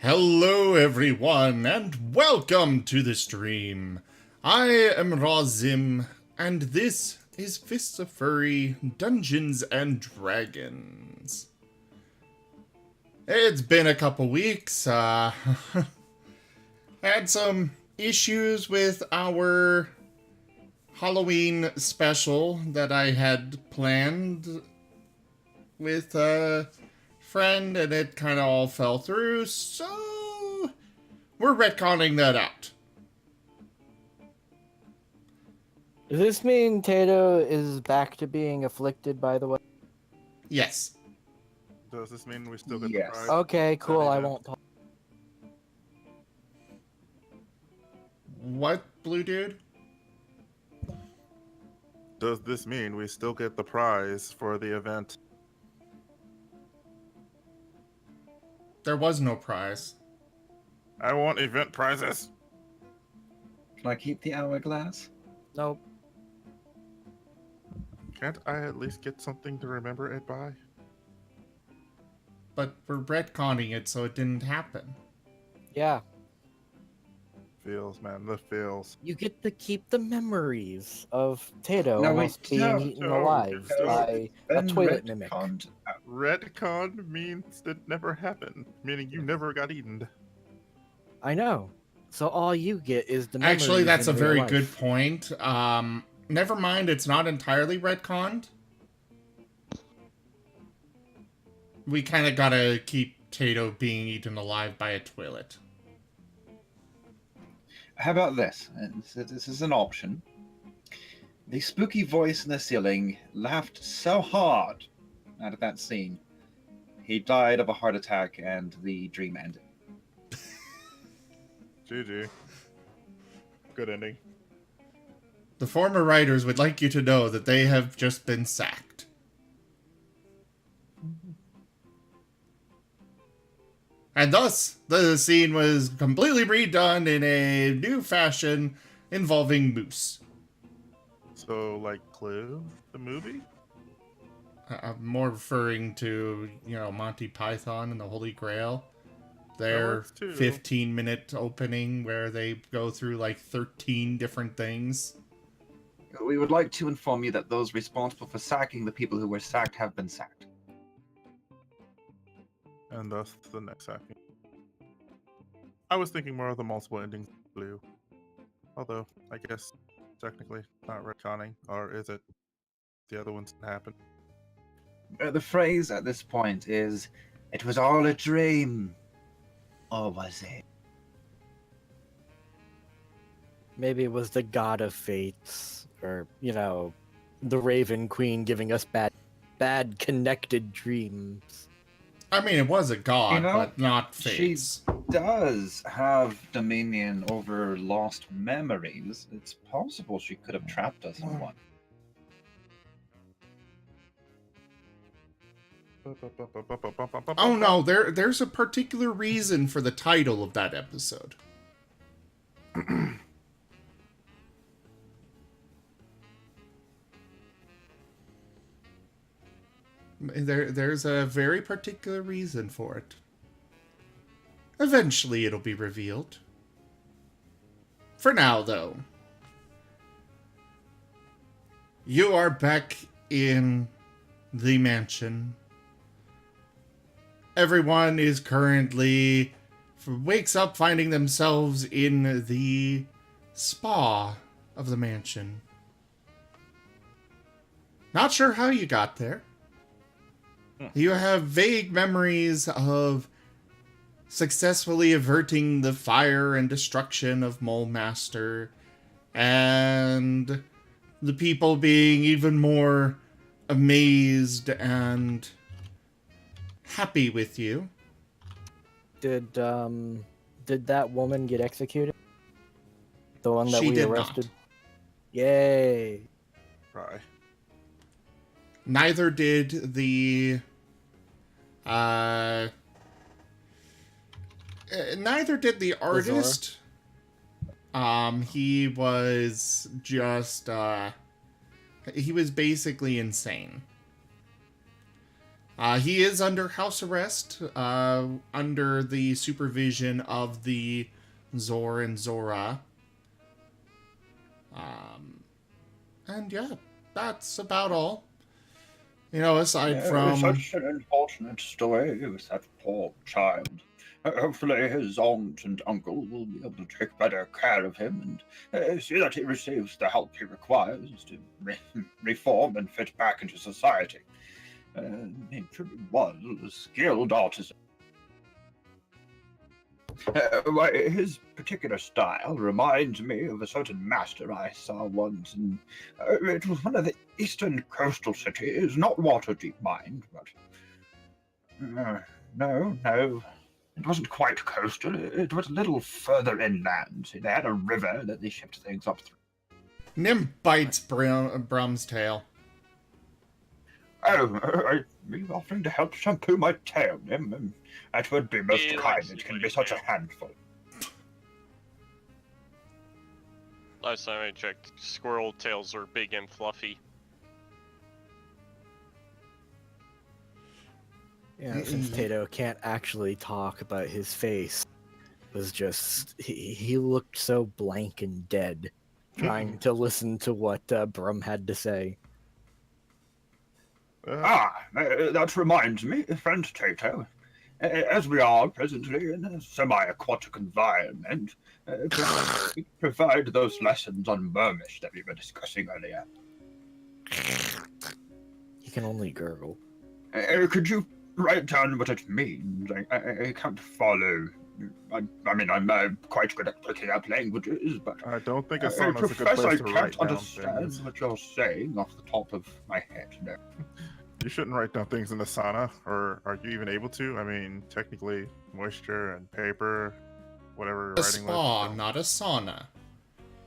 Hello everyone, and welcome to the stream. I am Razim, and this is Fists of Furry Dungeons and Dragons. It's been a couple weeks, had some issues with our Halloween special that I had planned with a friend, and it kind of all fell through, so we're retconning that out. Does this mean Tato is back to being afflicted, by the way? Yes. Does this mean we still get Yes. the prize? Okay, cool, I event? won't talk. What, Blue Dude? Does this mean we still get the prize for the event? There was no prize. I want event prizes. Can I keep the hourglass? Nope. Can't I at least get something to remember it by? But we're retconning it, so it didn't happen. Yeah, Feels, man, the feels. you get to keep the memories of Tato No, we almost being don't. eaten No, alive it's by a Been toilet mimic. retconned out. Redcon means it never happened, meaning you never got eaten. I know. So all you get is the memories. Actually, that's a in real very life. good point. Never mind, it's not entirely retconned. We kind of gotta keep Tato being eaten alive by a toilet. How about this? This is an option. The spooky voice in the ceiling laughed so hard out of that scene. He died of a heart attack and the dream ended. GG. Good ending. The former writers would like you to know that they have just been sacked. And thus, the scene was completely redone in a new fashion involving moose. So, like Clue, the movie? I'm more referring to, Monty Python and the Holy Grail. Their works too. 15-minute opening where they go through like 13 different things. We would like to inform you that those responsible for sacking the people who were sacked have been sacked. And thus the next hacking. I was thinking more of the multiple endings of Blue. Although, I guess, technically, not retconning, or is it? The other ones didn't happen. The phrase at this point is, "It was all a dream." Or was it? Maybe it was the god of fates, or the Raven Queen giving us bad connected dreams. I mean, it was a god, but not She fates. does have dominion over lost memories. It's possible she could have trapped us in one. Oh no, there's a particular reason for the title of that episode. There's a very particular reason for it. Eventually it'll be revealed. For now, though, you are back in the mansion. Everyone is currently wakes up finding themselves in the spa of the mansion. Not sure how you got there. You have vague memories of successfully averting the fire and destruction of Mole Master, and the people being even more amazed and happy with you. Did that woman get executed? The one that She we did arrested? not. Yay. Right. Neither did the neither did the artist. He was just he was basically insane. He is under house arrest, under the supervision of the Zor and Zora. And yeah, that's about all. You know, aside from... Such an unfortunate story with that poor child. Hopefully his aunt and uncle will be able to take better care of him and see that he receives the help he requires to reform and fit back into society. He truly was a skilled artisan. His particular style reminds me of a certain master I saw once, and it was one of the eastern coastal cities, not Waterdeep, mind, but... no, it wasn't quite coastal, it was a little further inland. They had a river that they shipped things up through. Nim bites Brum's tail. Are you offering to help shampoo my tail, Nim? That would be most kind. It can be such a handful. Last time I checked, squirrel tails are big and fluffy. Yeah, since Tato can't actually talk, but his face was just... He looked so blank and dead, trying to listen to what Brum had to say. That reminds me, friend Tato. As we are presently in a semi-aquatic environment, provide those lessons on Mermish that we were discussing earlier. He can only gurgle. Could you write down what it means? I can't follow. I mean, I'm quite good at picking up languages, but I don't think a song is a good Professor, place I to can't write down understand things. what you're saying off the top of my head. No. You shouldn't write down things in the sauna, or are you even able to? I mean, technically, moisture and paper, whatever you're A writing spa, with. not a sauna.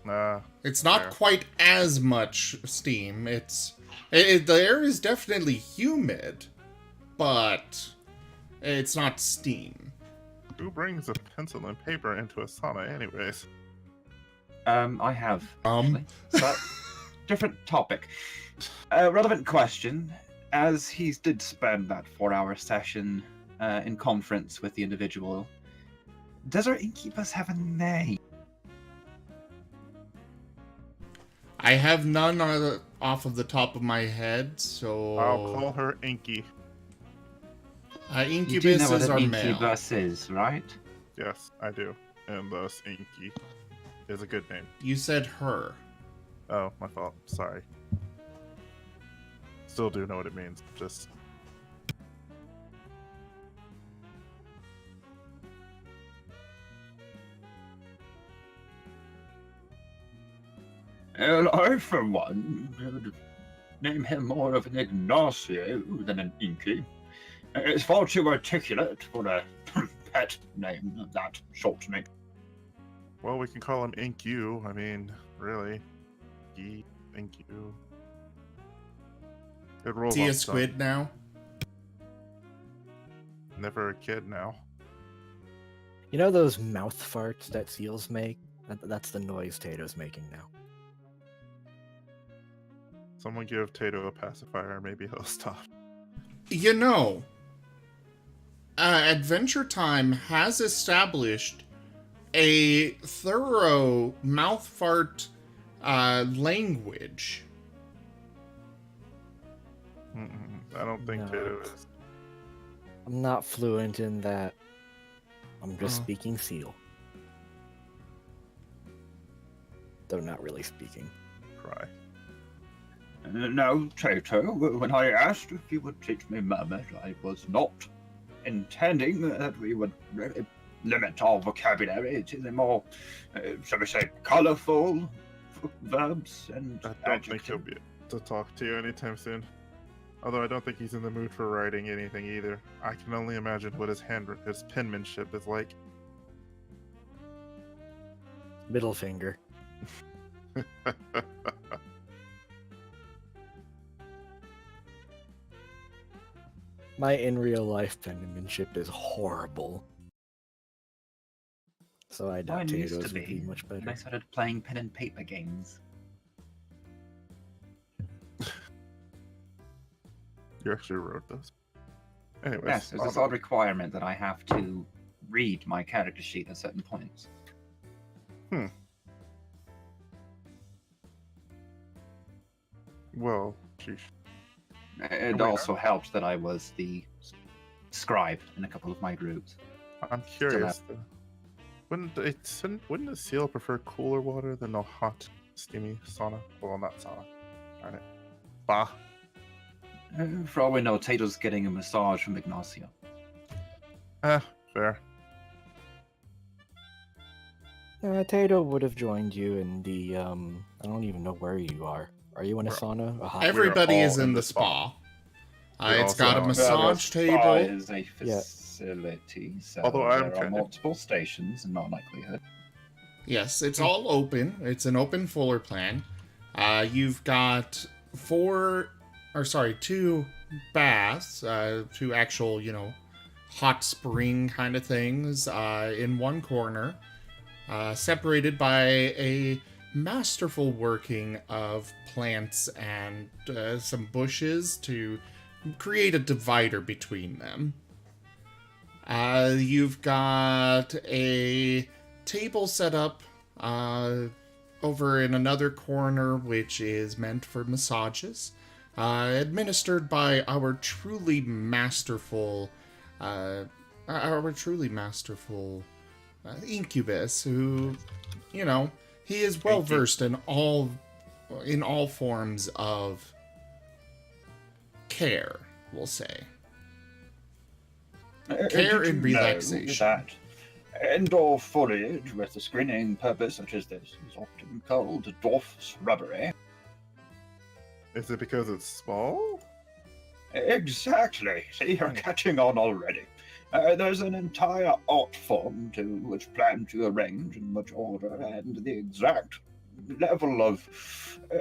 Nah, It's not fair. quite as much steam. The air is definitely humid, but it's not steam. Who brings a pencil and paper into a sauna anyways? I have, actually. But different topic. Relevant question. As he did spend that 4-hour session in conference with the individual, does our incubus have a name? I have none off of the top of my head, so... I'll call her Inky. You do know what Incubuses an are male. incubus is, right? Yes, I do. And thus, Inky is a good name. You said her. Oh, my fault. Sorry. Still do know what it means. Just... And I, for one, would name him more of an Ignacio than an Inky. It's far too articulate for a pet name of that short name. Well, we can call him Ink-U. I mean, really. Ink-U. It rolls Is he off a the tongue. squid now? Never a kid now. You know those mouth farts that seals make? That's the noise Tato's making now. Someone give Tato a pacifier, maybe he'll stop. You know, Adventure Time has established a thorough mouth fart language. I don't think No. Tato is. I'm not fluent in that. I'm just speaking seal. Though not really speaking. Cry. No, Tato, when I asked if you would teach me Mermaid, I was not intending that we would really limit our vocabulary to the more, shall we say, colourful verbs and I don't adjectives. think he'll be able to talk to you anytime soon. Although I don't think he's in the mood for writing anything either. I can only imagine what his penmanship is like. Middle finger. My in real life penmanship is horrible. So I doubt Mine used Tato's to would be be much when I better. started playing pen and paper games. You actually wrote those. Anyways, Yes, there's this odd requirement that I have to read my character sheet at certain points. Well, sheesh. It Wait, also helped that I was the scribe in a couple of my groups. I'm curious. Though. Wouldn't a seal prefer cooler water than a hot, steamy sauna? Well, not sauna. Darn it. Bah. For all we know, Tato's getting a massage from Ignacio. Fair. Tato would have joined you in the I don't even know where you are. Are you in a We're- sauna? A hot Everybody all is in in the the spa. We're It's also got a on- massage Spa table. is a facility, so Although I'm there are kind of- multiple stations in all likelihood. Yes, it's all open. It's an open floor plan. You've got two baths, two actual, hot spring kind of things in one corner, separated by a masterful working of plants and some bushes to create a divider between them. You've got a table set up over in another corner, which is meant for massages, administered by our truly masterful incubus, who, he is well versed in all forms of care, we'll say. Care and relaxation. That indoor foliage with a screening purpose such as this is often called dwarf shrubbery. Is it because it's small? Exactly. See, you're catching on already. There's an entire art form to which plants you arrange in much order, and the exact level of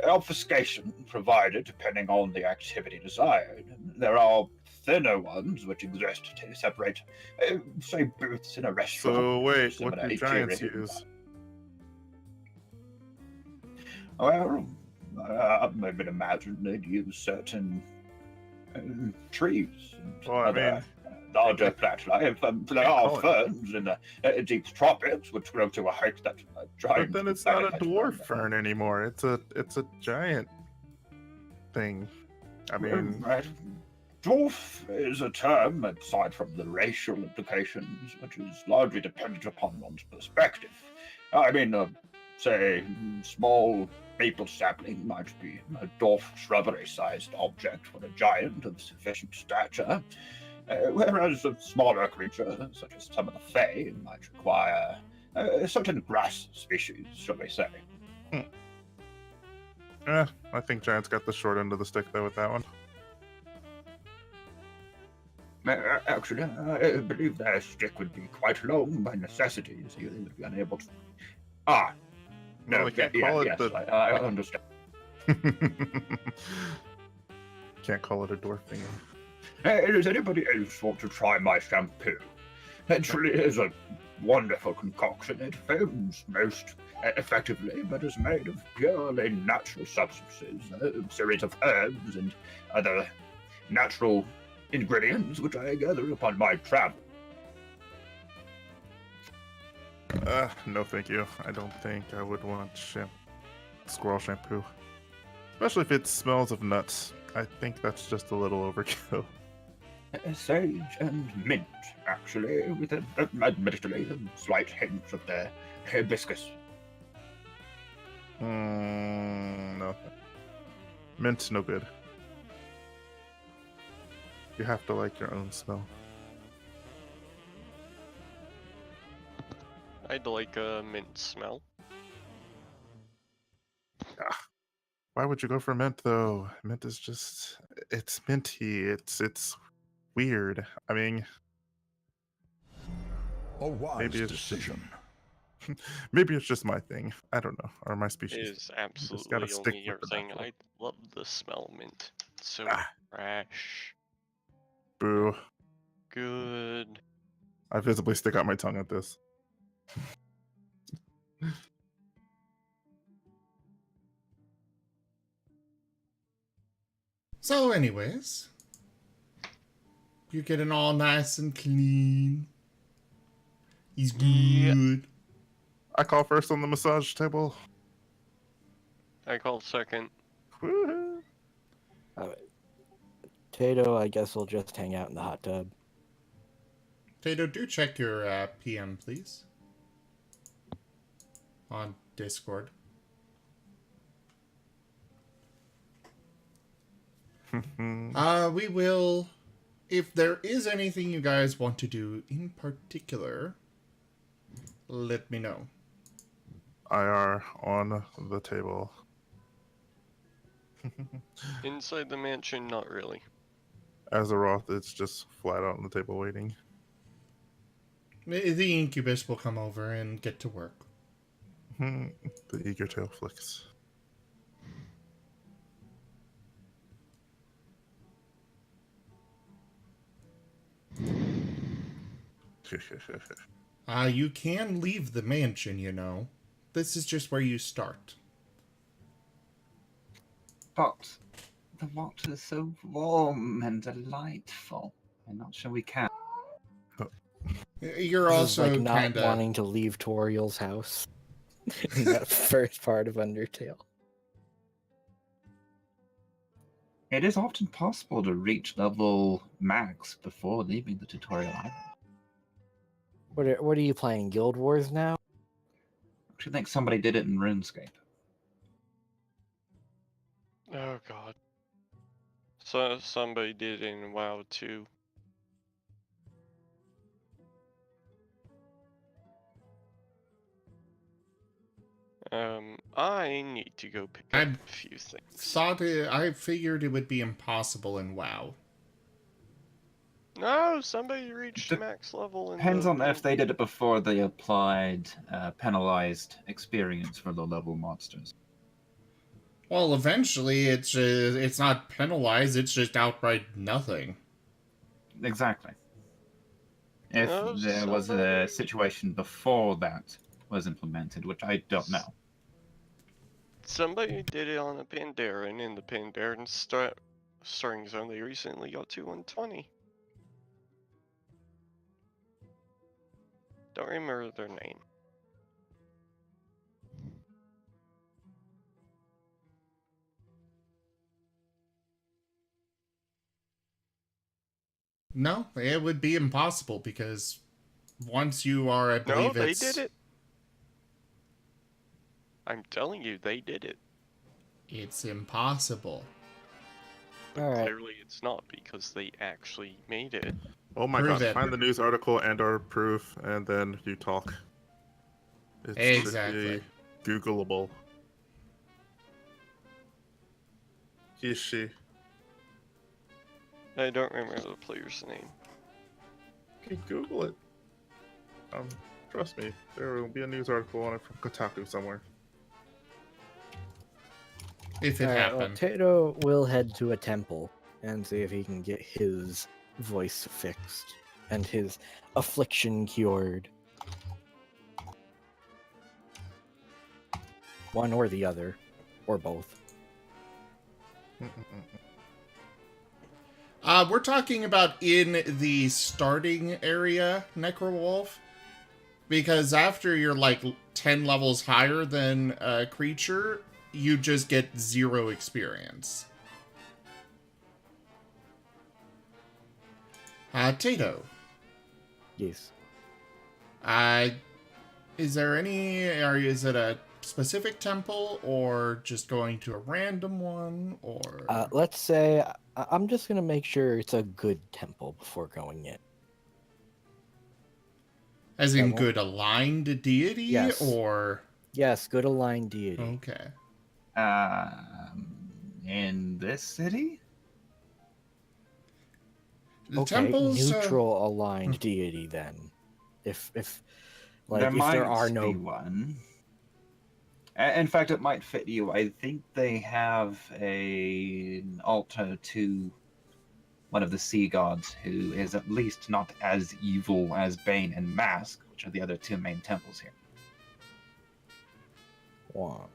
obfuscation provided depending on the activity desired. There are thinner ones which exist to separate, say, booths in a restaurant. So wait, what Similarly, do giants cheering. use? Well, I would imagine they'd use certain trees and Well, I other mean, larger plant life. There are call it- ferns in the deep tropics which grow to a height that giant. But then it's not a benefit dwarf from. fern anymore. It's a giant thing. I mean, Right. Dwarf is a term, aside from the racial implications, which is largely dependent upon one's perspective. I mean, say, small maple sapling might be a dwarf shrubbery-sized object for a giant of sufficient stature, whereas a smaller creature, such as some of the Fae, might require a certain grass species, shall we say. I think giants got the short end of the stick though with that one. Actually, I believe their stick would be quite long by necessity, so they would be unable to. No, they can't call it yes, the. I understand. Can't call it a dwarf thing. Does anybody else want to try my shampoo? It truly is a wonderful concoction. It foams most effectively, but is made of purely natural substances, a series of herbs and other natural ingredients which I gathered upon my travel. No, thank you. I don't think I would want squirrel shampoo, especially if it smells of nuts. I think that's just a little overkill. Sage and mint, actually, with admittedly a slight hint of the hibiscus. No. Mint's no good. You have to like your own smell. I'd like a mint smell. Why would you go for mint though? Mint is it's minty. It's weird. I mean, A wise maybe it's decision. maybe it's just my thing. I don't know. Or my It species. is absolutely gotta stick only your with the thing. natural. I love the smell of mint. It's so fresh. Boo. Good. I visibly stick out my tongue at this. So, anyways, You're getting all nice and clean. He's Yeah. good. I call first on the massage table. I called second. Woohoo. Tato, I guess we'll just hang out in the hot tub. Tato, do check your PM, please. On Discord. We will... If there is anything you guys want to do in particular, let me know. IR on the table. Inside the mansion, not really. Azeroth, it's just flat out on the table waiting. The incubus will come over and get to work. The eager tail flicks. You can leave the mansion, you know. This is just where you start. But the water is so warm and delightful. I'm not sure we can. You're This is also like not kind of... wanting to leave Toriel's house in that first part of Undertale. It is often possible to reach level max before leaving the tutorial island. What are you playing? Guild Wars now? I actually think somebody did it in RuneScape. Oh god. So somebody did in WoW too. I need to go pick up a few things. I figured it would be impossible in WoW. No, somebody reached max level. Depends on if they did it before they applied penalized experience for low-level monsters. Well, eventually it's not penalized, it's just outright nothing. Exactly. If No, there was a somebody- situation before that was implemented, which I don't know. Somebody did it on the Pandaren, and the Pandaren starting zone they recently got to 120. Don't remember their name. No, it would be impossible because once you are, I believe No, they it's... did it. I'm telling you, they did it. It's impossible. But Alright. clearly it's not because they actually made it. Oh my Prove god, it. find the news article and our proof, and then you talk. It Exactly. should be Googleable. Kishi. I don't remember the player's name. Okay, Google it. Trust me, there will be a news article on it from Kotaku somewhere. If it Alright, well, happened. Tato will head to a temple and see if he can get his voice fixed and his affliction cured. One or the other, or both. We're talking about in the starting area, Necrowolf. Because after you're like 10 levels higher than a creature, you just get 0 experience. Tato. Yes. Is there any, or is it a specific temple, or just going to a random one, or... Let's say I'm just gonna make sure it's a good temple before going in. As in won't- good aligned deity, Yes. or... Yes, good aligned deity. Okay. In this city? The Okay, temples... neutral aligned deity then. If like There if might there are be no one. In fact, it might fit you. I think they have an altar to one of the sea gods who is at least not as evil as Bane and Mask, which are the other two main temples here. one.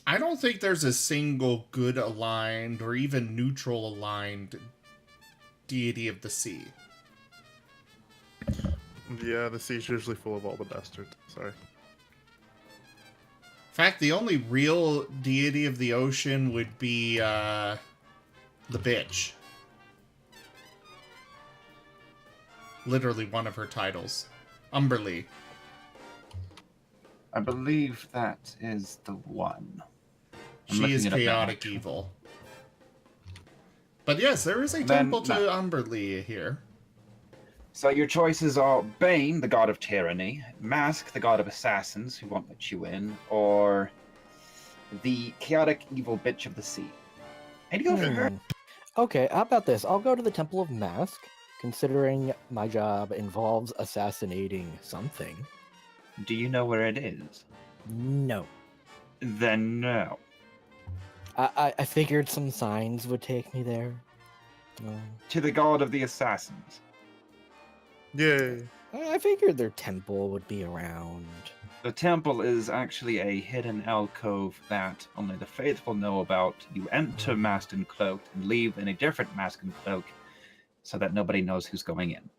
I don't think there's a single good aligned or even neutral aligned deity of the sea. Yeah, the sea's usually full of all the bastards. Sorry. In fact, the only real deity of the ocean would be the bitch. Literally one of her titles. Umberlee. I believe that is the one. I'm She is looking it up now, chaotic actually. evil. But yes, there is a Then, temple to no. Umberlee here. So your choices are Bane, the god of tyranny, Mask, the god of assassins who won't let you in, or the chaotic evil bitch of the sea. And go for her. Okay, how about this? I'll go to the Temple of Mask, considering my job involves assassinating something. Do you know where it is? No. Then no. I figured some signs would take me there. To the god of the assassins. Yay. I figured their temple would be around. The temple is actually a hidden alcove that only the faithful know about. You enter masked and cloaked and leave in a different mask and cloak so that nobody knows who's going in.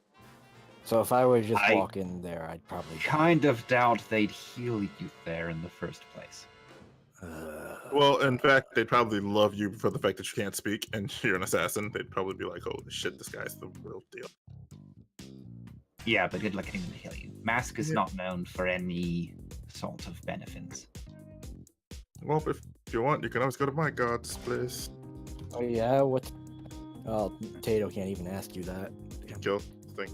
So if I were to just I walk in there, I'd probably die. Kind of doubt they'd heal you there in the first place. Well, in fact, they'd probably love you for the fact that you can't speak and you're an assassin. They'd probably be like, holy shit, this guy's the real deal. Yeah, but good luck getting them to heal you. Mask is not known for any sort of benefits. Well, if you want, you can always go to my god's place. Oh yeah, what? Oh, Tato can't even ask you that. Kill thing.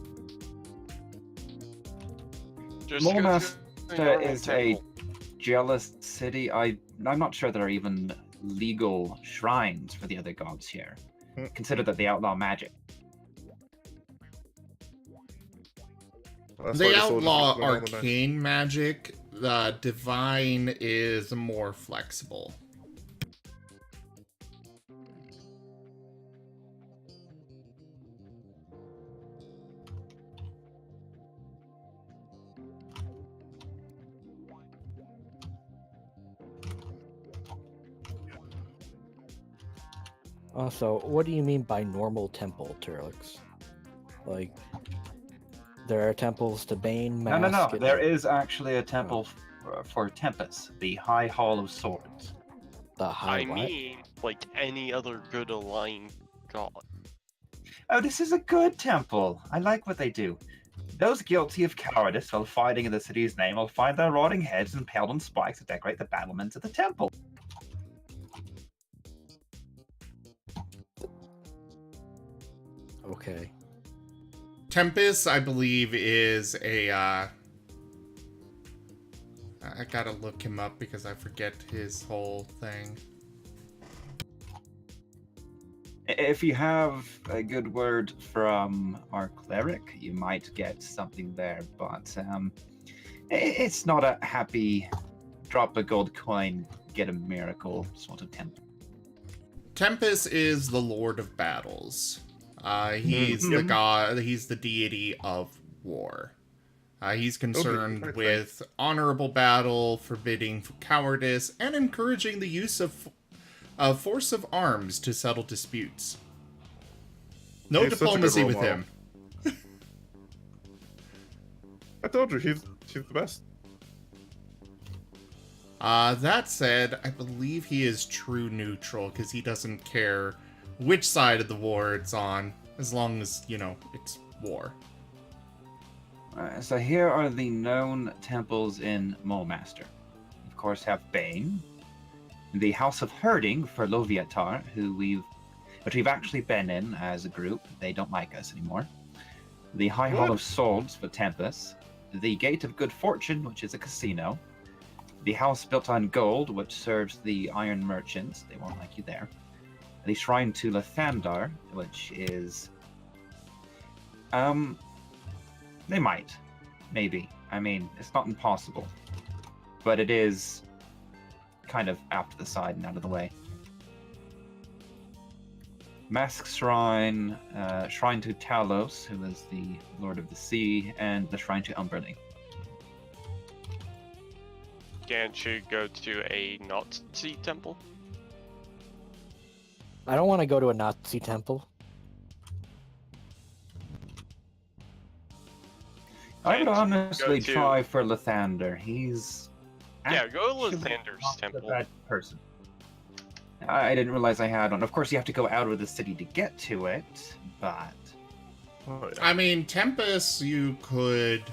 Just go to Molmaster the normal is a temple. jealous city. I'm not sure there are even legal shrines for the other gods here. Consider that they outlaw magic. That's why They the soldiers outlaw went on the arcane magic. Divine is more flexible. Also, what do you mean by normal temple, Turlix? Like, there are temples to Bane, Mask... No. and- There is actually a temple for Tempest, the High Hall of Swords. The high I what? mean, like any other good aligned god. Oh, this is a good temple. I like what they do. Those guilty of cowardice while fighting in the city's name will find their rotting heads impaled on spikes to decorate the battlements of the temple. Okay. Tempest, I believe, is a. I gotta look him up because I forget his whole thing. If you have a good word from our cleric, you might get something there, but it's not a happy drop a gold coin, get a miracle sort of temple. Tempest is the Lord of Battles. He's the god. He's the deity of war. He's concerned right, with honorable battle, forbidding cowardice, and encouraging the use of force of arms to settle disputes. No He's such a good diplomacy role with model. him. I told you, he's the best. That said, I believe he is true neutral because he doesn't care which side of the war it's on, as long as, it's war. So here are the known temples in Molmaster. Of course, have Bane, the House of Herding for Loviatar, which we've actually been in as a group. They don't like us anymore. The High Hall What? of Swords for Tempest, the Gate of Good Fortune, which is a casino, the House Built on Gold, which serves the Iron Merchants. They won't like you there. The Shrine to Lathandar, which is they might. Maybe. I mean, it's not impossible. But it is kind of out to the side and out of the way. Mask Shrine, Shrine to Talos, who is the Lord of the Sea, and the Shrine to Umberlee. Can't you go to a Nazi temple? I don't want to go to a Nazi temple. I would Can't honestly go to- try for Lathander. He's Yeah, go to actually Lathander's not a temple. bad person. I didn't realize I had one. Of course, you have to go out of the city to get to it, but Oh, yeah. I mean, Tempest, you could,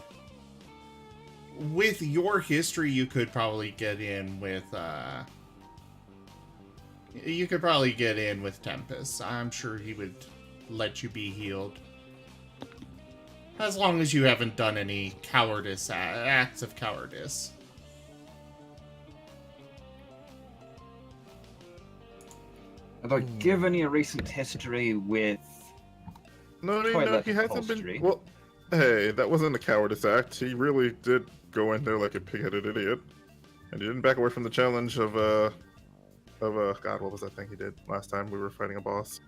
with your history, you could probably get in with, you could probably get in with Tempest. I'm sure he would let you be healed. As long as you haven't done any cowardice, acts of cowardice. about given your recent history with No, toilet he hasn't upholstery. been. Well, hey, that wasn't a cowardice act. He really did go in there like a pig-headed idiot, and he didn't back away from the challenge of God, what was that thing he did last time we were fighting a boss?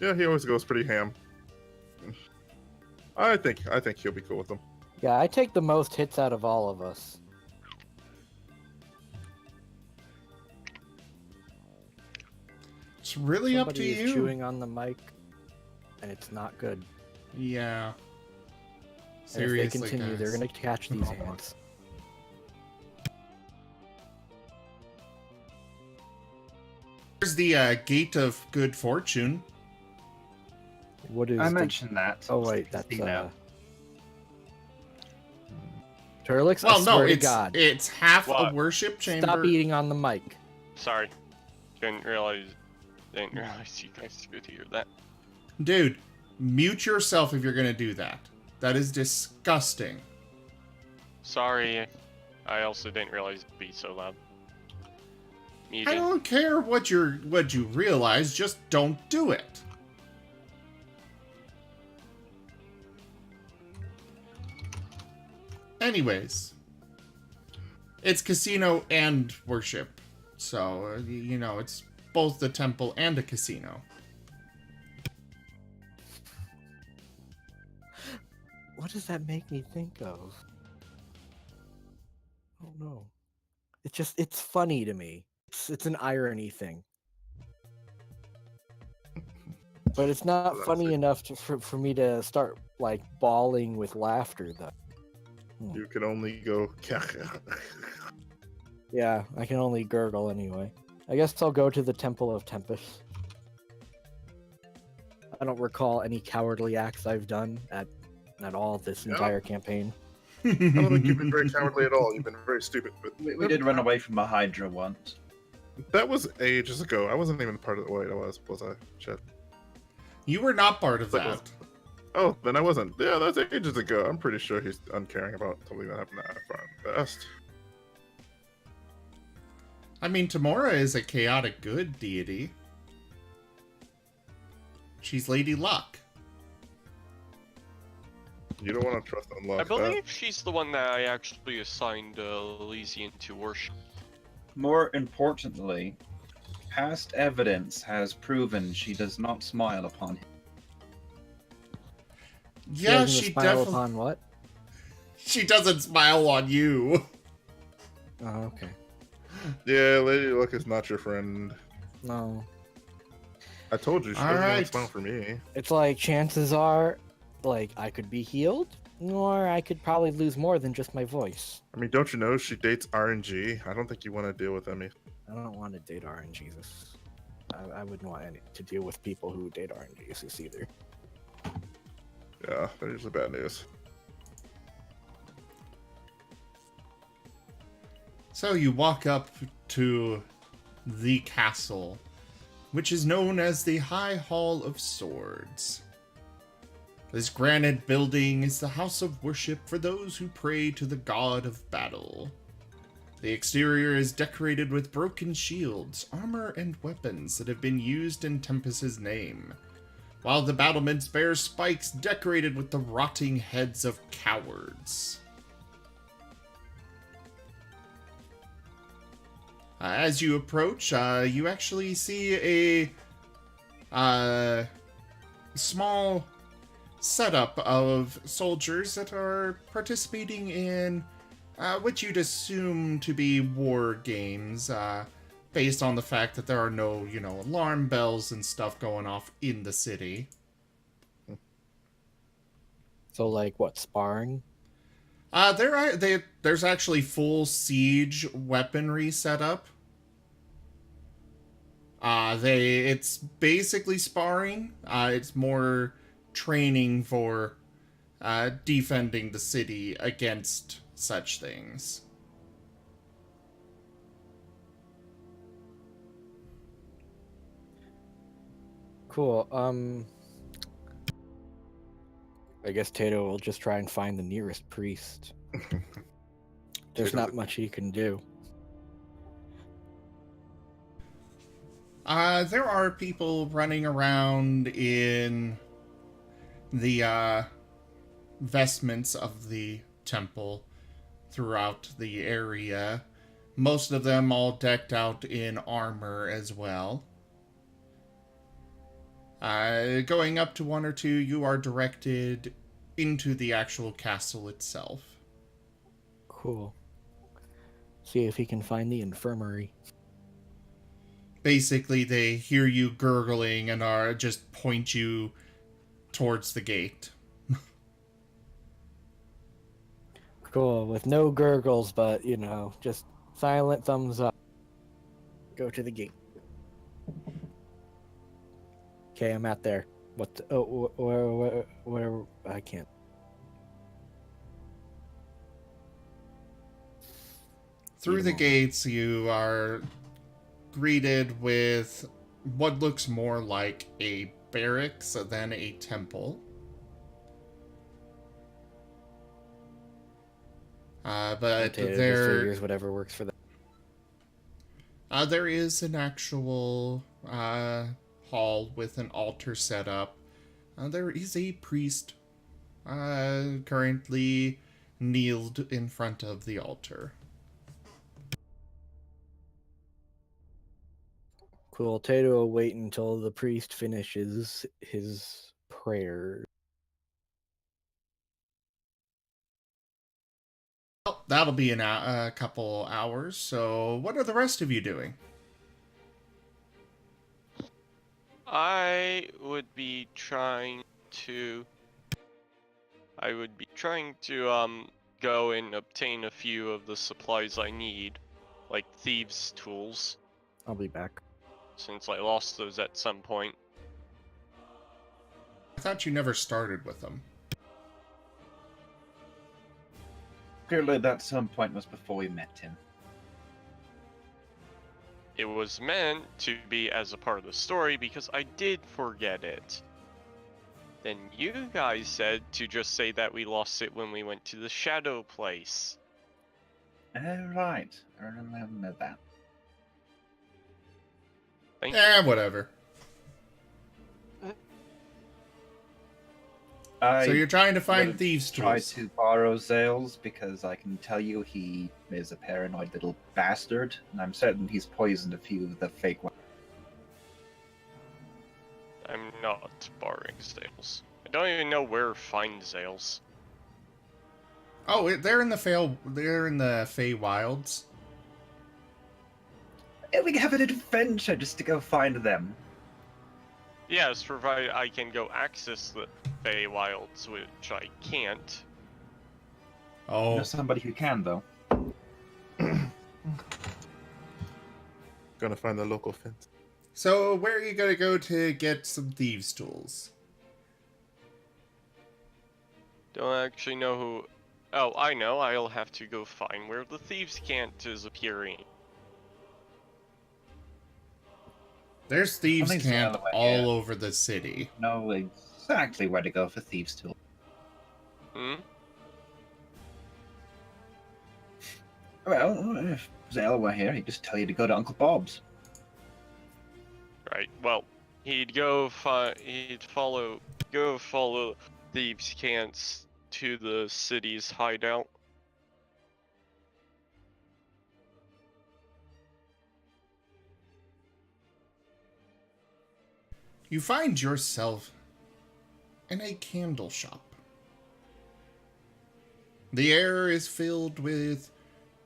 Yeah, he always goes pretty ham. I think he'll be cool with them. Yeah, I take the most hits out of all of us. It's really up to Somebody is you. chewing on the mic, and it's not good. Yeah. And Seriously, if they continue, guys. they're gonna catch these ants. Here's the Gate of Good Fortune. What is? I the- mentioned that. Oh wait, that's now. Turlix. Well, I no, swear to it's God, half a What? worship chamber. stop eating on the mic. Sorry. Didn't realize you guys could hear that. Dude, mute yourself if you're gonna do that. That is disgusting. Sorry. I also didn't realize it'd be so loud. I Muting. don't care what you realize, just don't do it. Anyways, it's casino and worship, so you know it's both the temple and a casino. What does that make me think of? Oh no. It's funny to me. It's an irony thing. But it's not Well, funny that's it. enough for me to start like bawling with laughter though. You can only go. Yeah, I can only gurgle anyway. I guess I'll go to the Temple of Tempest. I don't recall any cowardly acts I've done at all this Yeah. entire campaign. I don't think you've been very cowardly at all. You've been very stupid. But We did run away from a Hydra once. That was ages ago. I wasn't even part of the. Wait, I was I? Shit. You were not part of That that. was- Oh, then I wasn't. Yeah, that's ages ago. I'm pretty sure he's uncaring about something that happened at Farm Best. I mean, Tamora is a chaotic good deity. She's Lady Luck. You don't want to trust unlock I that. believe she's the one that I actually assigned Elysian to worship. More importantly, past evidence has proven she does not smile upon him. Yeah, doesn't she smile definitely. upon what? She doesn't smile on you. Oh, okay. Yeah, Lady Luck is not your friend. No. I told you she All doesn't even right. smile for me. It's like chances are, like, I could be healed, or I could probably lose more than just my voice. I mean, don't you know she dates RNG? I don't think you want to deal with Emmy. I don't want to date RNGs. I wouldn't want to deal with people who date RNGs either. Yeah, that is the bad news. So you walk up to the castle, which is known as the High Hall of Swords. This granite building is the house of worship for those who pray to the god of battle. The exterior is decorated with broken shields, armor, and weapons that have been used in Tempest's name, while the battlements bear spikes decorated with the rotting heads of cowards. As you approach, you actually see a small setup of soldiers that are participating in what you'd assume to be war games, based on the fact that there are no, alarm bells and stuff going off in the city. So, like, what, sparring? There's actually full siege weaponry set up. It's basically sparring. It's more training for defending the city against such things. Cool. I guess Tato will just try and find the nearest priest. There's not much he can do. There are people running around in the vestments of the temple throughout the area. Most of them all decked out in armor as well. Going up to one or two, you are directed into the actual castle itself. Cool. See if he can find the infirmary. Basically, they hear you gurgling and are just point you towards the gate. Cool, with no gurgles, but, just silent thumbs up. Go to the gate. Okay, I'm out there. What the, where, I can't. Through the gates, you are greeted with what looks more like a barracks than a temple. But Tato just there, figures whatever works for them. there is an actual hall with an altar set up. There is a priest currently kneeled in front of the altar. Cool. Tato will wait until the priest finishes his prayer. Well, that'll be in a couple hours. So, what are the rest of you doing? I would be trying to go and obtain a few of the supplies I need, like thieves' tools, I'll be back. since I lost those at some point. I thought you never started with them. Clearly, that some point was before we met him. It was meant to be as a part of the story because I did forget it. Then you guys said to just say that we lost it when we went to the shadow place. Right, I remember that. Thank you. Whatever. I So you're trying to find would thieves' try tools. to borrow Zales because I can tell you he is a paranoid little bastard, and I'm certain he's poisoned a few of the fake ones. I'm not borrowing Zales. I don't even know where to find Zales. Oh, they're in the Fey Wilds. We can have an adventure just to go find them. Yes, provided I can go access the Feywilds, which I can't. I Oh, know somebody who can, though. Gonna find the local fence. so where are you gonna go to get some thieves' tools? Don't actually know who... Oh, I know. I'll have to go find where the thieves' cant is appearing. There's thieves' Only camp Zale, all yeah. over the city. Know exactly where to go for thieves' tools. Hmm? Well, if Zale were here, he'd just tell you to go to Uncle Bob's. Right. Well, he'd follow thieves' cants to the city's hideout. You find yourself in a candle shop. The air is filled with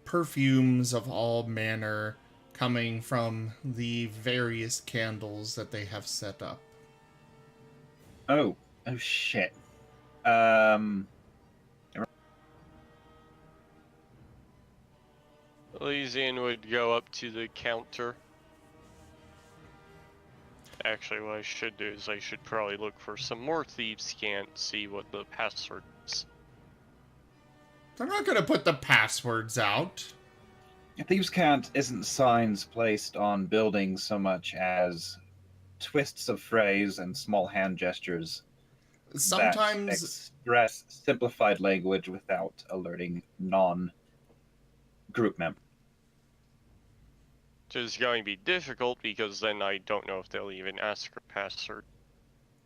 perfumes of all manner coming from the various candles that they have set up. Oh shit. Elysian would go up to the counter. Actually, what I should do is I should probably look for some more thieves can't see what the password is. They're not gonna put the passwords out. Thieves' Cant isn't signs placed on buildings so much as twists of phrase and small hand gestures that Sometimes express simplified language without alerting non-group members. Which is going to be difficult because then I don't know if they'll even ask for password.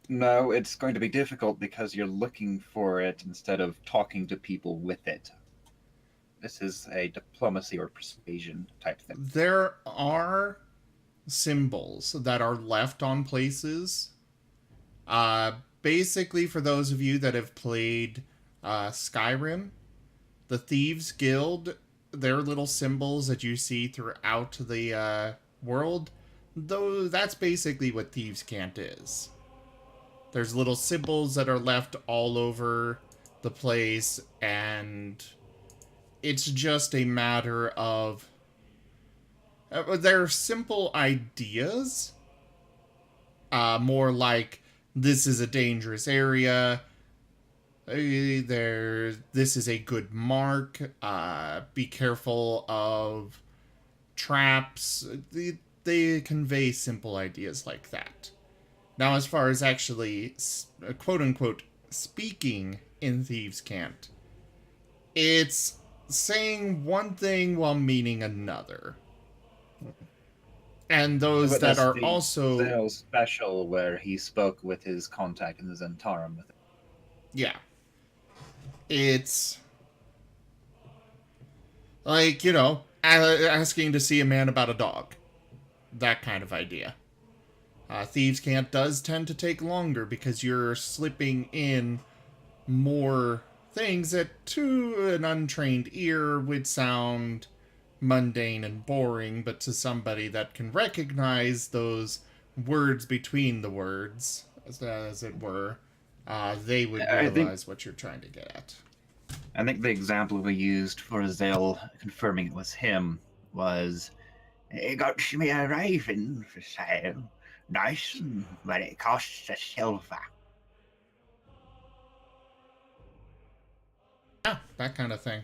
No, it's going to be difficult because you're looking for it instead of talking to people with it. This is a diplomacy or persuasion type thing. there are symbols that are left on places. Basically, for those of you that have played Skyrim, the Thieves Guild, their little symbols that you see throughout the world, though that's basically what Thieves' Cant is. There's little symbols that are left all over the place, and it's just a matter of they're simple ideas, more like this is a dangerous area, this is a good mark, be careful of traps. They convey simple ideas like that. Now, as far as actually quote unquote speaking in Thieves' Cant, it's saying one thing while meaning another. And those But that that's are the also Zell special where he spoke with his contact in the Zentarum with it. yeah, it's like, you know, asking to see a man about a dog, that kind of idea. Thieves' Cant does tend to take longer because you're slipping in more things that to an untrained ear would sound mundane and boring, but to somebody that can recognize those words between the words, as it were, they would realize what you're trying to get at. I think the example we used for Zell confirming it was him was, "He got me a raven for sale. Nice, but it costs a silver." Yeah, that kind of thing.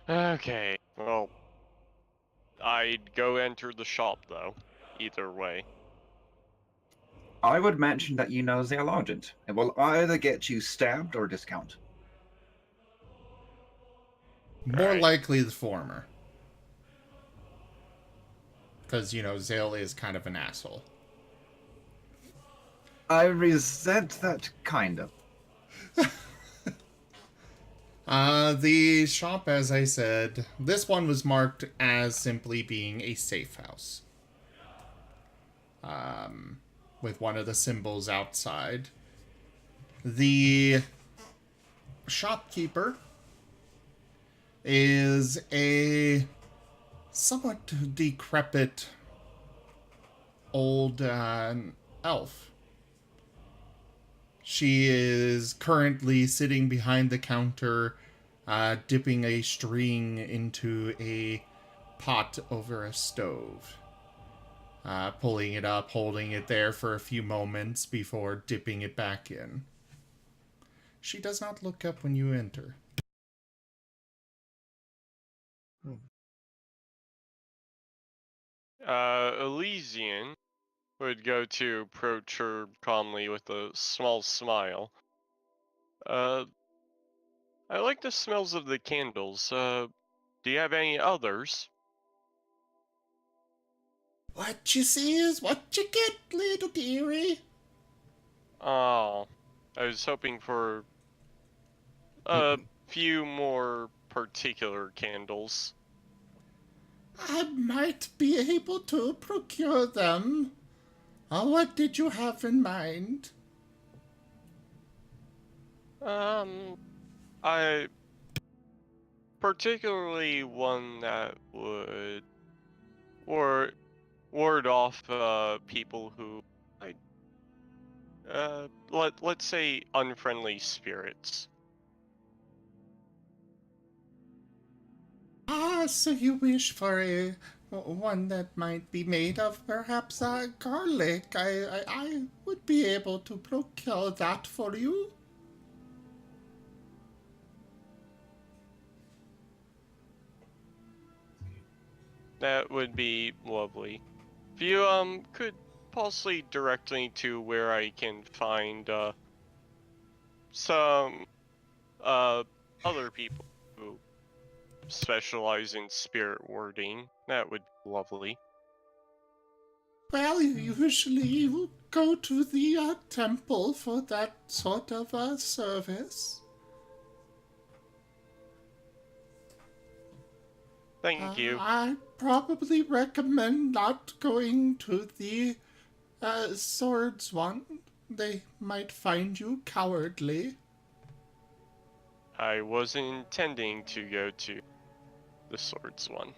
Okay, well, I'd go enter the shop though, either way. I would mention that you know Zell Argent. It will either get you stabbed or discount. More Right. likely the former. Because, you know, Zale is kind of an asshole. I resent that kind of. The shop, as I said, this one was marked as simply being a safe house. With one of the symbols outside. The shopkeeper is a somewhat decrepit old elf. She is currently sitting behind the counter, dipping a string into a pot over a stove. Pulling it up, holding it there for a few moments before dipping it back in. She does not look up when you enter. Elysian would go to approach her calmly with a small smile. I like the smells of the candles. Do you have any others? What you see is what you get, little dearie. Oh, I was hoping for a few more particular candles. I might be able to procure them. What did you have in mind? I particularly one that would ward off people who I let's say unfriendly spirits. Ah, so you wish for a one that might be made of perhaps garlic. I would be able to procure that for you. That would be lovely. If you could possibly direct me to where I can find some other people who specialize in spirit wording, that would be lovely. Well, you usually will go to the temple for that sort of service. Thank you. I probably recommend not going to the swords one. They might find you cowardly. I wasn't intending to go to the swords one.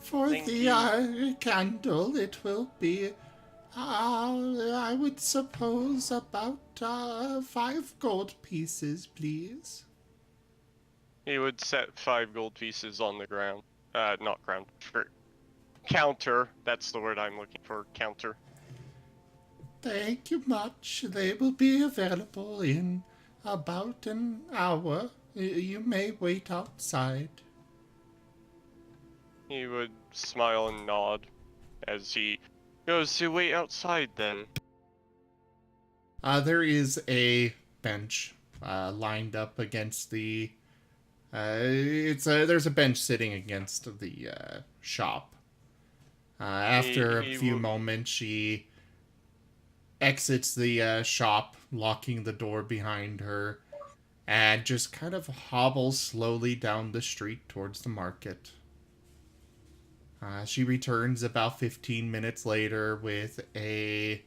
For Thank the candle, it will be, I would suppose, about 5 gold pieces, please. He would set 5 gold pieces on the ground. Not ground. Counter. That's the word I'm looking for. Counter. Thank you much. They will be available in about an hour. You may wait outside. He would smile and nod as he goes to wait outside then. There is a bench lined up against the. There's a bench sitting against the shop. After a few moments, she exits the shop, locking the door behind her, and just kind of hobbles slowly down the street towards the market. She returns about 15 minutes later with a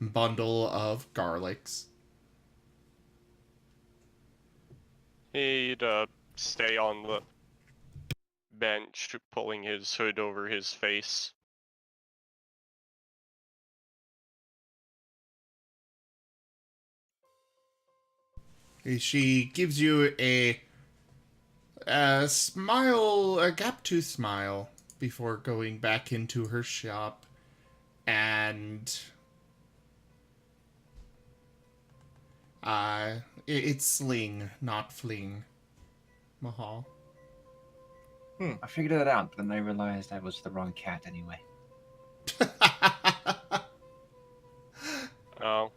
bundle of garlics. He'd stay on the bench, pulling his hood over his face. She gives you a smile, a gap-tooth smile, before going back into her shop, and it's sling, not fling. Mahal. I figured it out, but then I realized I was the wrong cat anyway. Oh.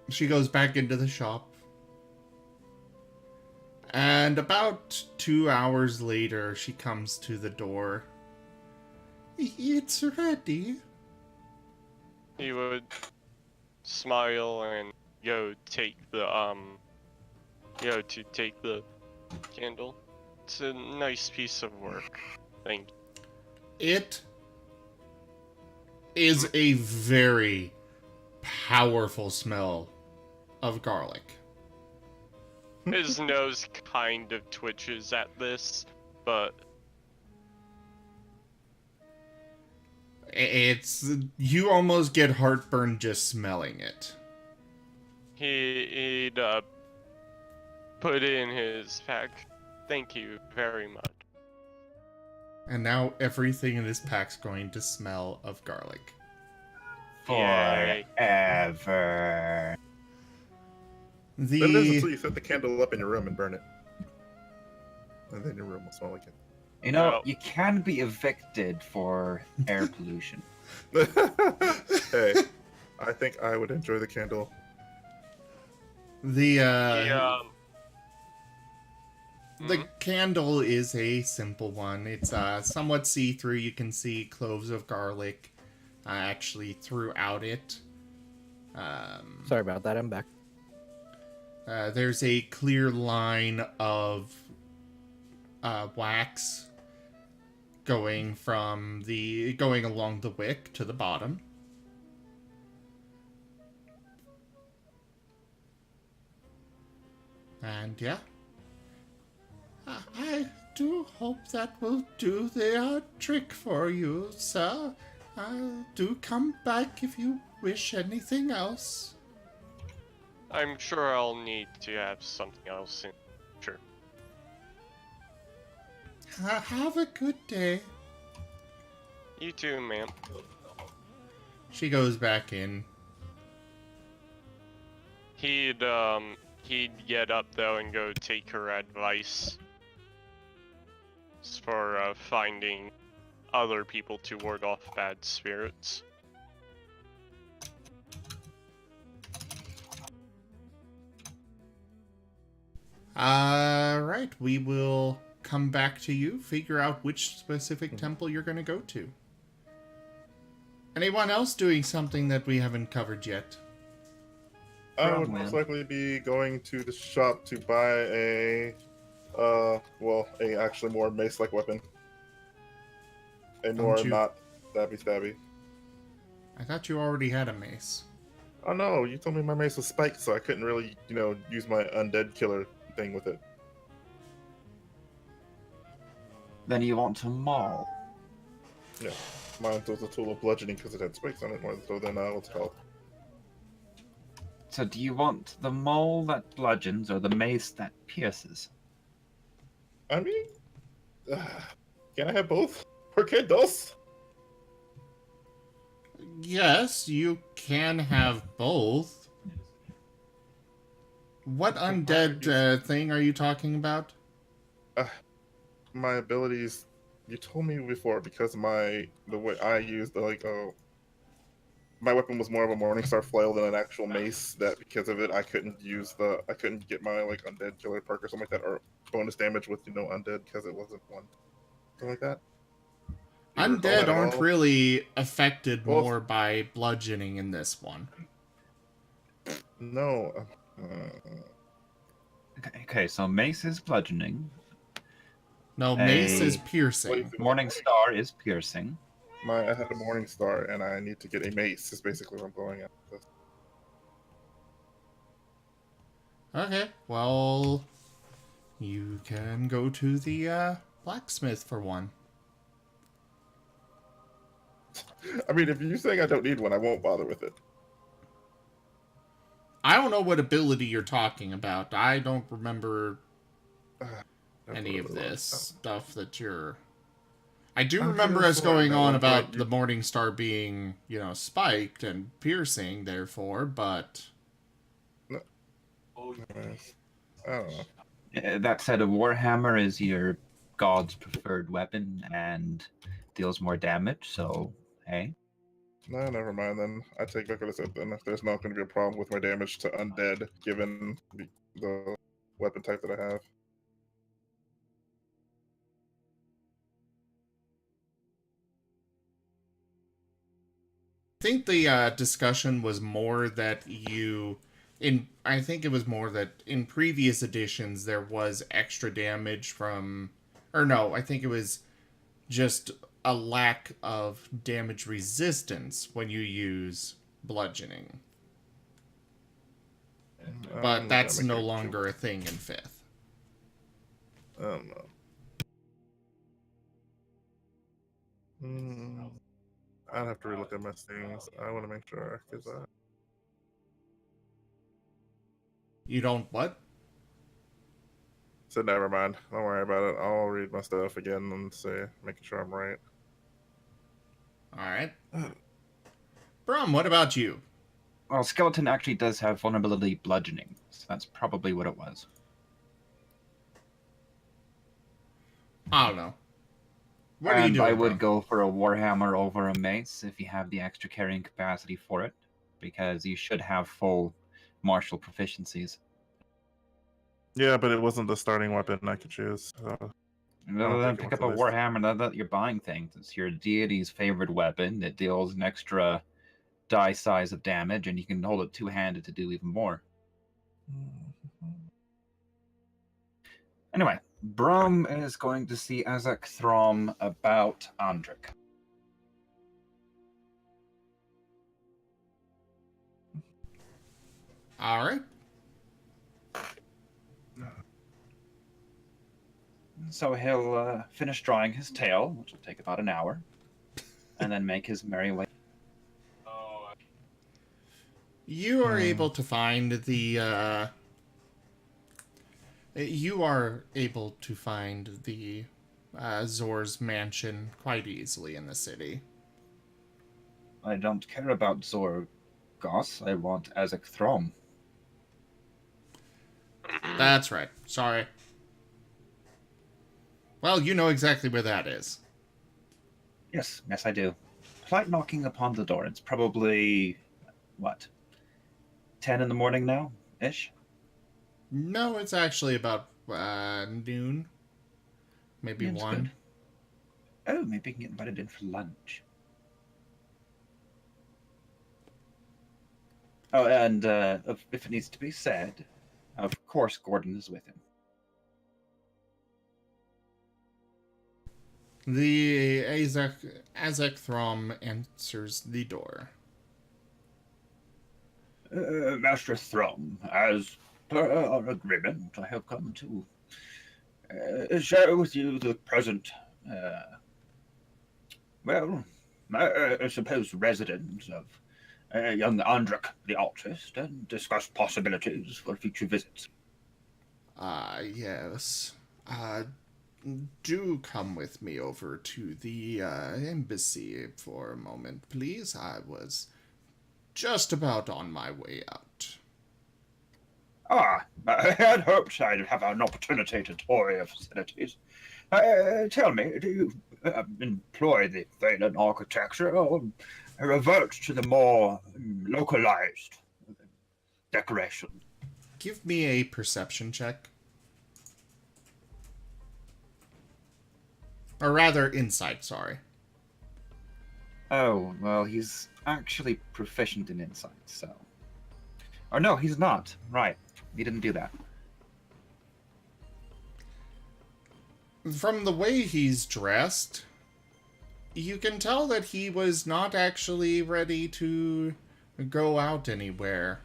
She goes back into the shop. And about 2 hours later, she comes to the door. It's ready. He would smile and go take the take the candle. It's a nice piece of work. Thank you. It is a very powerful smell of garlic. His nose kind of twitches at this, but It's, you almost get heartburn just smelling it. he'd put it in his pack. Thank you very much. And now everything in this pack's going to smell of garlic. Yay. Forever. That is until The you set the candle up in your room and burn it. And then your room will smell like it. You know, No. you can be evicted for air pollution. Hey, I think I would enjoy the candle. the Mhm. candle is a simple one. It's somewhat see-through. You can see cloves of garlic actually throughout it. Sorry about that. I'm back. There's a clear line of wax going along the wick to the bottom. And yeah. do hope that will do the trick for you, sir. Do come back if you wish anything else. I'm sure I'll need to have something else in. Sure. Have a good day. You too, ma'am. She goes back in. He'd get up though and go take her advice for finding other people to ward off bad spirits. Alright, we will come back to you, figure out which specific temple you're going to go to. Anyone else doing something that we haven't covered yet? I would Probably. most likely be going to the shop to buy a actually more mace-like weapon. A more you- not stabby. I thought you already had a mace. Oh no, you told me my mace was spiked, so I couldn't really, use my undead killer thing with it. Then you want to maul. Yeah, mine was a tool of bludgeoning because it had spikes on it more so than what's it called. So do you want the maul that bludgeons or the mace that pierces? I mean, can I have both? ¿Por qué dos? Yes, you can have both. What undead thing are you talking about? My abilities, you told me before, because the way I used my weapon was more of a Morningstar flail than an actual mace. That because of it, I couldn't get my undead killer perk or something like that, or bonus damage with undead because it wasn't one, something like that. Do you recall Undead that at aren't all? really affected Well, more by bludgeoning in this one. No. Okay, so mace is bludgeoning. No, mace is Wait, piercing. Morningstar is piercing. I had a Morningstar, and I need to get a mace. Is basically what I'm going at. Okay, well, you can go to the blacksmith for one. I mean, if you're saying I don't need one, I won't bother with it. I don't know what ability you're talking about. I don't remember any of this stuff that you're... I do I'm remember pretty us sure going that on one about point the Morningstar being, spiked and piercing, therefore, but... I don't know. That said, a warhammer is your god's preferred weapon and deals more damage. So, hey, No, never mind then. I take back what I said then. If there's not going to be a problem with my damage to undead, given the weapon type that I have. I think the discussion was more that I think it was more that in previous editions there was extra damage from... Or no, I think it was just a lack of damage resistance when you use bludgeoning. But that's no longer a thing in 5th. I don't know. I'd have to relook at my things. I want to make sure, because You don't what? so never mind. Don't worry about it. I'll read my stuff again and making sure I'm right. Alright. Brum, what about you? well, skeleton actually does have vulnerability bludgeoning, so that's probably what it was. I don't know. What are you And doing, I would Brum? go for a warhammer over a mace if you have the extra carrying capacity for it, because you should have full martial proficiencies. Yeah, but it wasn't the starting weapon I could choose. Rather than think it pick was up a the list. warhammer that you're buying things, it's your deity's favorite weapon that deals an extra die size of damage, and you can hold it two-handed to do even more. Anyway, Brum is going to see Azak Throm about Andrik. Alright. so he'll finish drying his tail, which will take about an hour, and then make his merry way. You are able to find the Zor's mansion quite easily in the city. I don't care about Zorgos. I want Azek Throm. That's right. Sorry. Well, you know exactly where that is. Yes, I do. Polite knocking upon the door. It's probably, what, 10 in the morning now, ish? No, it's actually about noon. Maybe Noon's 1. good. Oh, maybe I can get invited in for lunch. Oh, and if it needs to be said, of course Gordon is with him. The Azek Throm answers the door. Master Throm, as per our agreement, I have come to share with you the present, I suppose, residence of young Andrik the artist, and discuss possibilities for future visits. Yes. Do come with me over to the embassy for a moment, please. I was just about on my way out. I had hoped I'd have an opportunity to tour your facilities. Tell me, do you employ the Thalen architecture, or revert to the more localized decoration? Give me a perception check. Or rather, insight, sorry. Oh, well, he's actually proficient in insight, so... Or no, he's not. Right. He didn't do that. From the way he's dressed, you can tell that he was not actually ready to go out anywhere.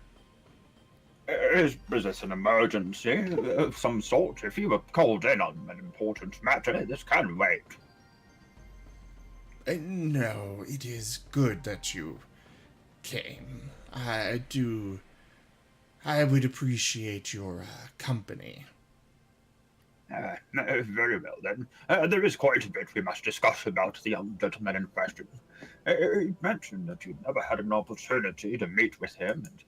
Is this an emergency of some sort? If you were called in on an important matter, this can wait. No, it is good that you came. I would appreciate your company. Very well, then. There is quite a bit we must discuss about the young gentleman in question. He mentioned that you never had an opportunity to meet with him, and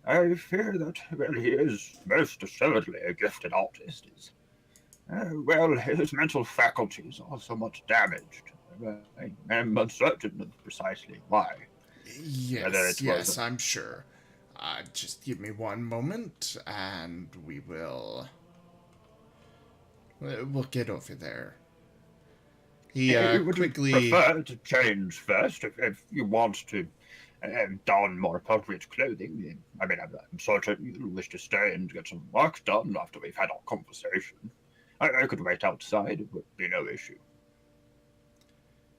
I fear that, well, he is most assuredly a gifted artist. His mental faculties are somewhat damaged. I am uncertain of precisely why. Yes, I'm sure. Just give me one moment, and we'll get over there. He would quickly you prefer to change first if you want to don more appropriate clothing. I mean, I'm certain you'll wish to stay and get some work done after we've had our conversation. I could wait outside. It would be no issue.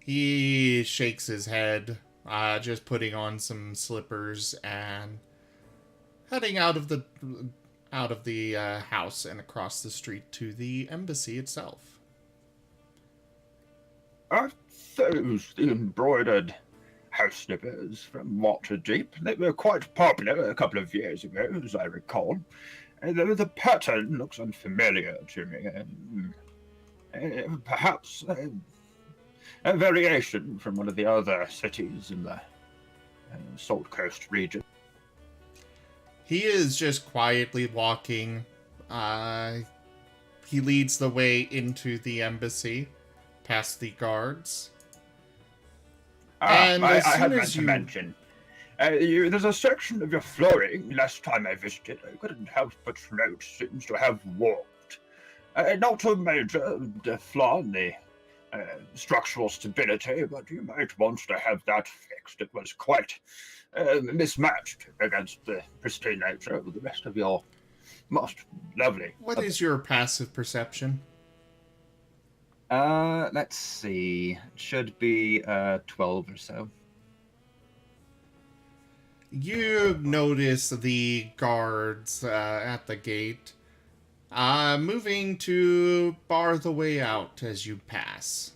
He shakes his head, just putting on some slippers and heading out of the house and across the street to the embassy itself. Are those the embroidered house slippers from Waterdeep? They were quite popular a couple of years ago, as I recall. The pattern looks unfamiliar to me. Perhaps a variation from one of the other cities in the Salt Coast region. He is just quietly walking. He leads the way into the embassy, past the guards. And I as soon had meant as to you mention. There's a section of your flooring, last time I visited, I couldn't help but note seems to have warped. Not a major flaw in the structural stability, but you might want to have that fixed. It was quite mismatched against the pristine nature of the rest of your most lovely. What is your passive perception? Let's see. It should be 12 or so. You notice the guards at the gate Moving to bar the way out as you pass.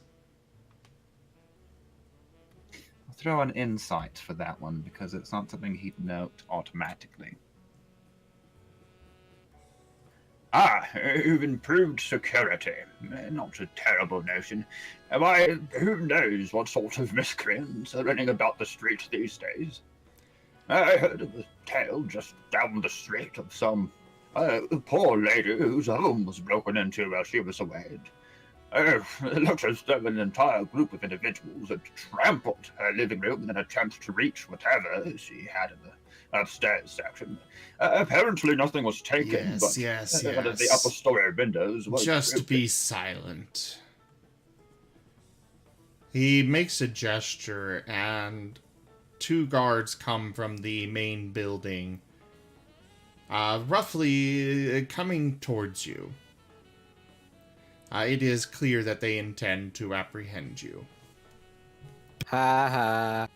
I'll throw an insight for that one because it's not something he'd note automatically. You've improved security. Not a terrible notion. Why, who knows what sort of miscreants are running about the street these days? I heard of a tale just down the street of some poor lady whose home was broken into while she was away. It looks as though an entire group of individuals had trampled her living room in an attempt to reach whatever she had in the upstairs section. Apparently nothing was taken, but one of the upper story windows was Just broken. be silent. He makes a gesture, and 2 guards come from the main building, roughly coming towards you. It is clear that they intend to apprehend you. Ha ha.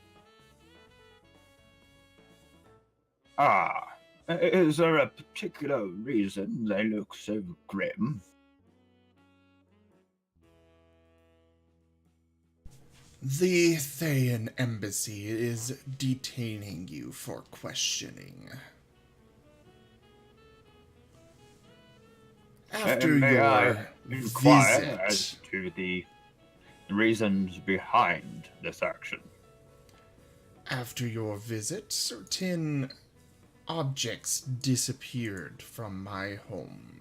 Is there a particular reason they look so grim? The Thayan embassy is detaining you for questioning. After May your I inquire as visit, to the reasons behind this action? after your visit, certain objects disappeared from my home.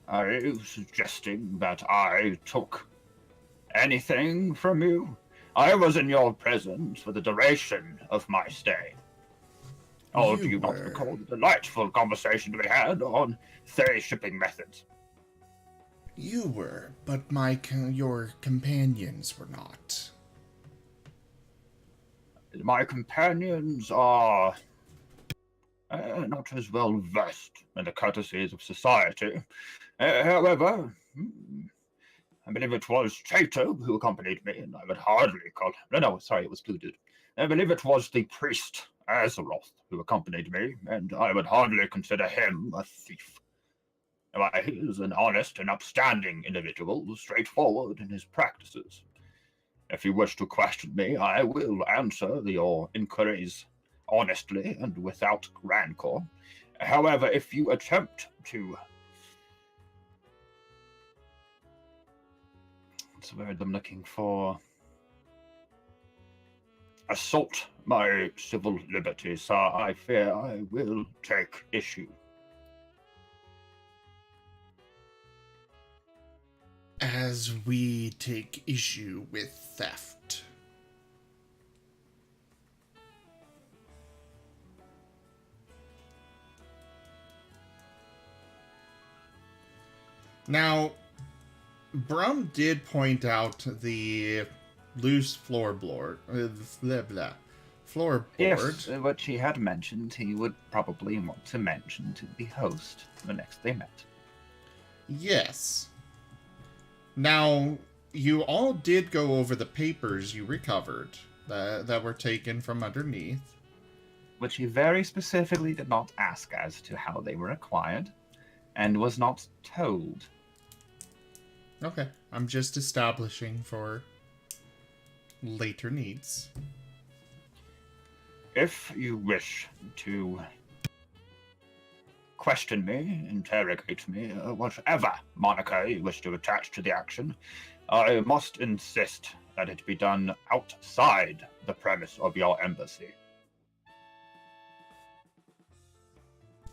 Are you suggesting that I took anything from you? I was in your presence for the duration of my stay. Or do you not recall the delightful conversation we had on Thay shipping methods? You were, but your companions were not. My companions are not as well versed in the courtesies of society. However, I believe it was Chato who accompanied me, and I would hardly call... No, sorry, it was Blue Dude. I believe it was the priest, Azeroth, who accompanied me, and I would hardly consider him a thief. Why, he is an honest and upstanding individual, straightforward in his practices. If you wish to question me, I will answer your inquiries honestly and without rancor. However, if you attempt to... What's the word I'm looking for? Assault my civil liberties, sir, I fear I will take issue. As we take issue with theft. Now, Brum did point out the loose floorboard. Floorboard. Yes, what he had mentioned he would probably want to mention to the host the next they met. Yes. Now, you all did go over the papers you recovered that were taken from underneath. Which he very specifically did not ask as to how they were acquired, and was not told. Okay, I'm just establishing for later needs. If you wish to question me, interrogate me, whatever moniker you wish to attach to the action, I must insist that it be done outside the premise of your embassy.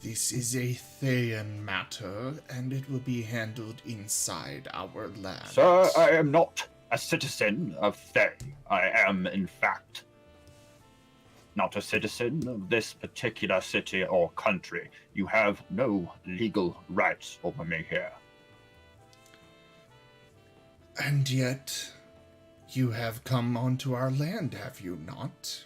This is a Thayan matter, and it will be handled inside our land. Sir, I am not a citizen of Thay. I am, in fact, not a citizen of this particular city or country. You have no legal rights over me here. And yet, you have come onto our land, have you not?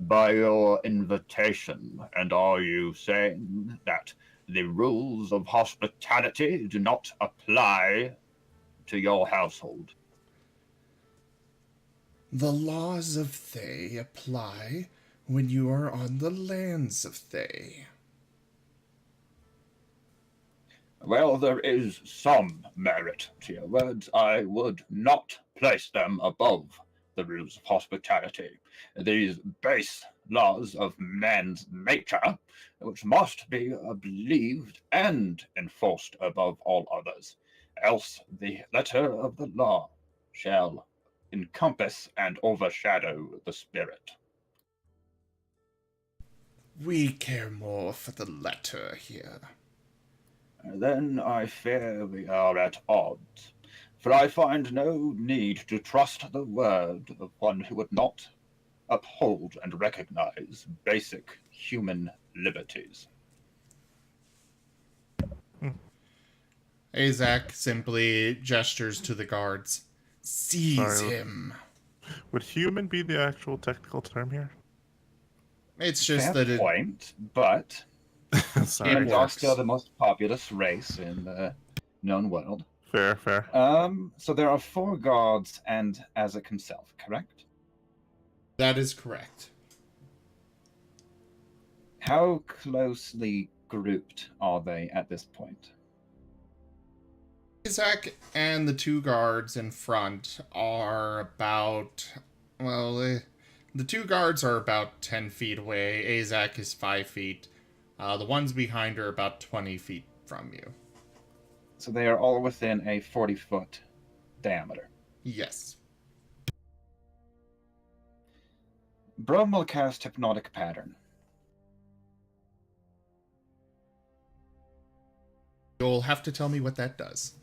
By your invitation, and are you saying that the rules of hospitality do not apply to your household? The laws of Thay apply when you are on the lands of Thay. Well, there is some merit to your words. I would not place them above the rules of hospitality. These base laws of man's nature, which must be believed and enforced above all others. Else the letter of the law shall encompass and overshadow the spirit. We care more for the letter here. Then I fear we are at odds, for I find no need to trust the word of one who would not uphold and recognize basic human liberties. Azak simply gestures to the guards. Seize Sorry. him. Would human be the actual technical term here? It's just Fair that it point, but Sorry. humans are works. still the most populous race in the known world. Fair. So there are 4 gods and Azak himself, correct? that is correct. How closely grouped are they at this point? Azak and the 2 guards in front are about, well, the 2 guards are about 10 feet away. Azak is 5 feet. The ones behind are about 20 feet from you. So they are all within a 40-foot diameter. Yes. Brom will cast Hypnotic Pattern. You'll have to tell me what that does.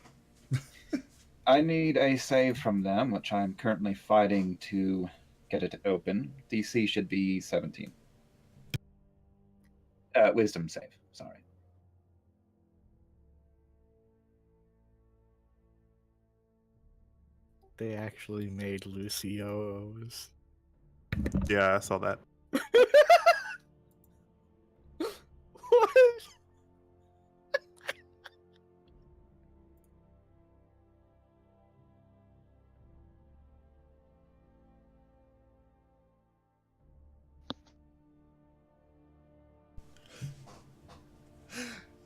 I need a save from them, which I'm currently fighting to get it open. DC should be 17. Wisdom save, sorry. They actually made Lucio's. Yeah, I saw that. What?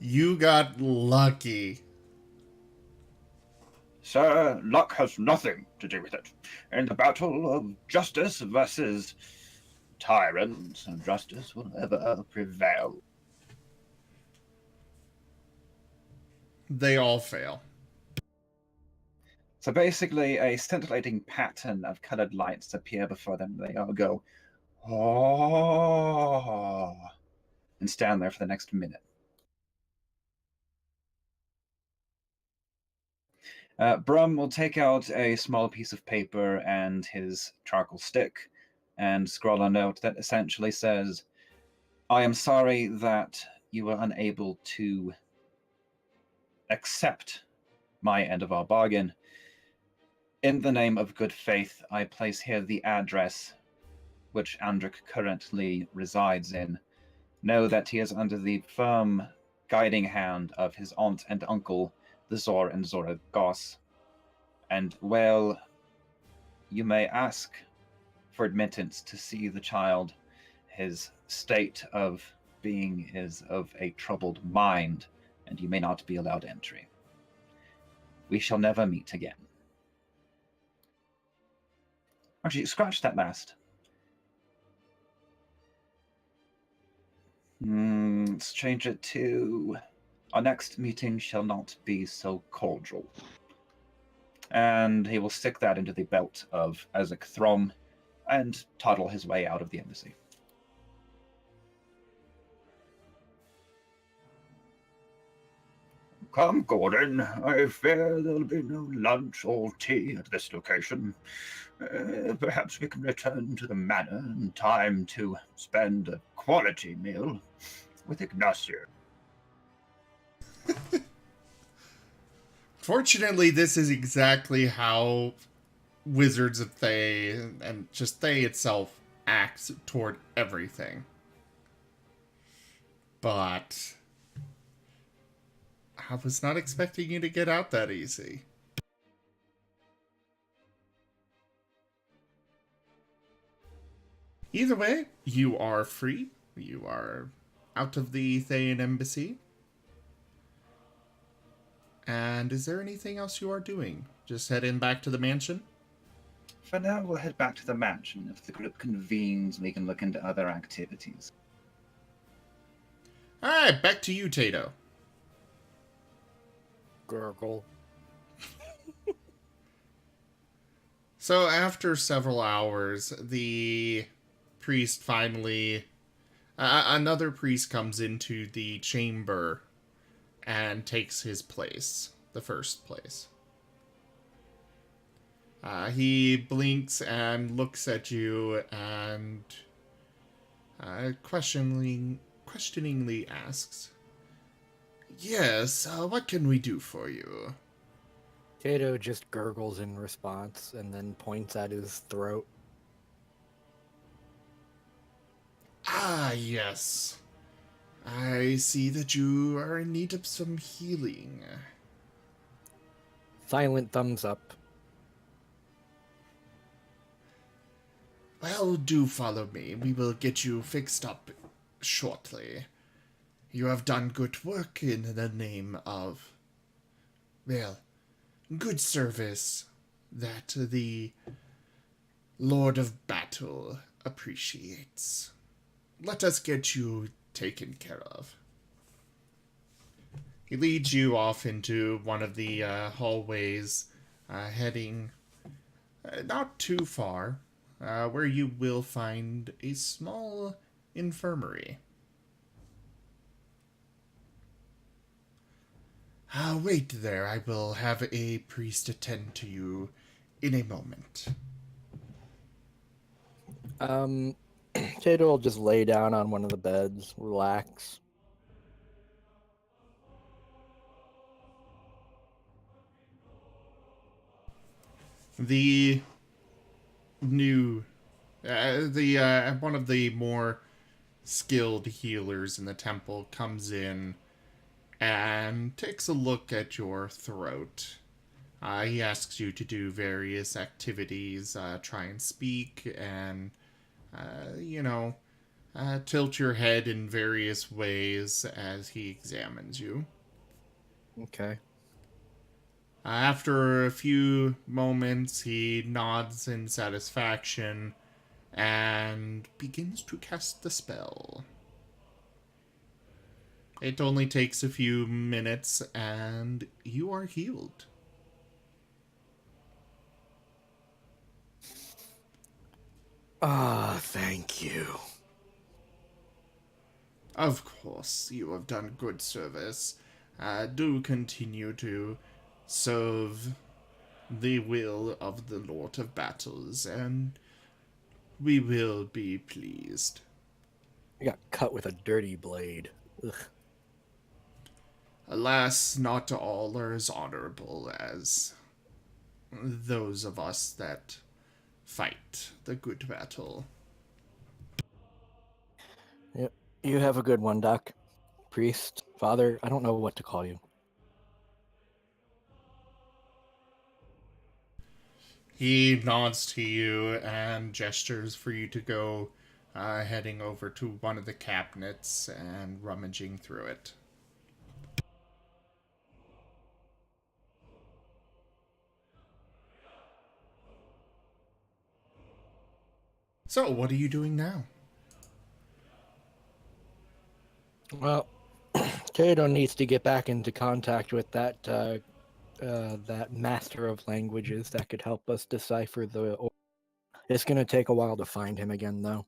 You got lucky. Sir, luck has nothing to do with it. In the battle of justice versus tyrants, justice will ever prevail. They all fail. So basically, a scintillating pattern of colored lights appear before them. They all go, oh, and stand there for the next minute. Brum will take out a small piece of paper and his charcoal stick and scroll a note that essentially says, I am sorry that you were unable to accept my end of our bargain. In the name of good faith, I place here the address which Andric currently resides in. Know that he is under the firm guiding hand of his aunt and uncle, the Zor and Zora Goss. And well, you may ask for admittance to see the child. His state of being is of a troubled mind, and you may not be allowed entry. We shall never meet again. Actually, scratch that last. Let's change it to, our next meeting shall not be so cordial. And he will stick that into the belt of Azek Throm and toddle his way out of the embassy. Come, Gordon. I fear there'll be no lunch or tea at this location. Perhaps we can return to the manor in time to spend a quality meal with Ignacio. Fortunately, this is exactly how Wizards of Thay and just Thay itself acts toward everything. But I was not expecting you to get out that easy. Either way, you are free. You are out of the Thayan embassy. And is there anything else you are doing? Just heading back to the mansion? For now, we'll head back to the mansion. If the group convenes, we can look into other activities. Alright, back to you, Tato. Gurgle. So after several hours, the priest finally... another priest comes into the chamber and takes his place, the first place. He blinks and looks at you and questioningly asks, "Yes, what can we do for you?" Tato just gurgles in response and then points at his throat. Ah, yes. I see that you are in need of some healing. Silent thumbs up. Well, do follow me. We will get you fixed up shortly. You have done good work in the name of, well, good service that the Lord of Battle appreciates. Let us get you taken care of. He leads you off into one of the hallways, heading not too far, where you will find a small infirmary. Wait there. I will have a priest attend to you in a moment. Tato will just lay down on one of the beds, relax. The new, one of the more skilled healers in the temple comes in and takes a look at your throat. He asks you to do various activities, try and speak, and, tilt your head in various ways as he examines you. Okay. After a few moments, he nods in satisfaction and begins to cast the spell. It only takes a few minutes, and you are healed. Ah, thank you. Of course, you have done good service. Do continue to serve the will of the Lord of Battles, and we will be pleased. I got cut with a dirty blade. Ugh. Alas, not all are as honorable as those of us that fight the good battle. Yep. You have a good one, Doc. Priest, father, I don't know what to call you. He nods to you and gestures for you to go, heading over to one of the cabinets and rummaging through it. So, what are you doing now? Well, Tato needs to get back into contact with that that master of languages that could help us decipher the. It's going to take a while to find him again, though.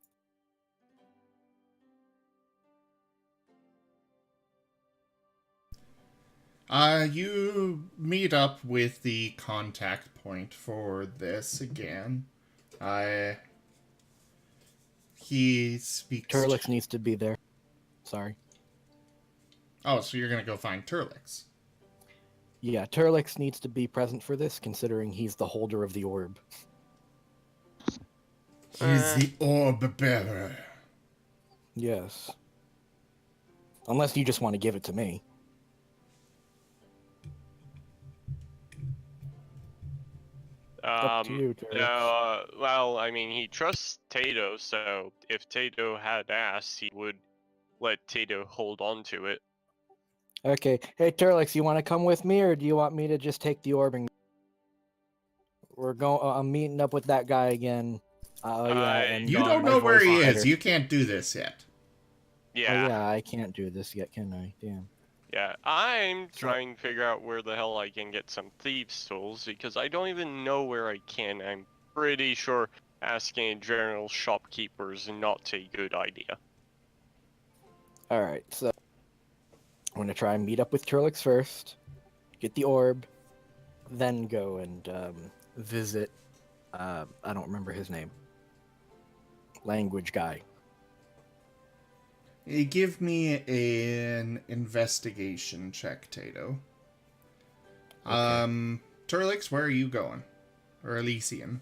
You meet up with the contact point for this again. He speaks. Turlix needs to be there. Sorry. Oh, so you're gonna go find Turlix. Yeah, Turlix needs to be present for this, considering he's the holder of the orb. He's the orb bearer. Yes. Unless you just want to give it to me. Up to you, Turlix. Well, I mean, he trusts Tato, so if Tato had asked, he would let Tato hold on to it. Okay. Hey, Turlix, you want to come with me, or do you want me to just take the orb and... We're going... I'm meeting up with that guy again. Oh, yeah, and... You don't my know where voice he is. better. You can't do this yet. Yeah. Oh, yeah, I can't do this yet, can I? Damn. Yeah, I'm So- trying to figure out where the hell I can get some thieves' tools because I don't even know where I can. I'm pretty sure asking a general shopkeeper is not a good idea. Alright, so... I'm going to try and meet up with Turlix first, get the orb, then go and visit... I don't remember his name. Language guy. Give me an investigation check, Tato. Okay. Turlix, where are you going? Or Elysian?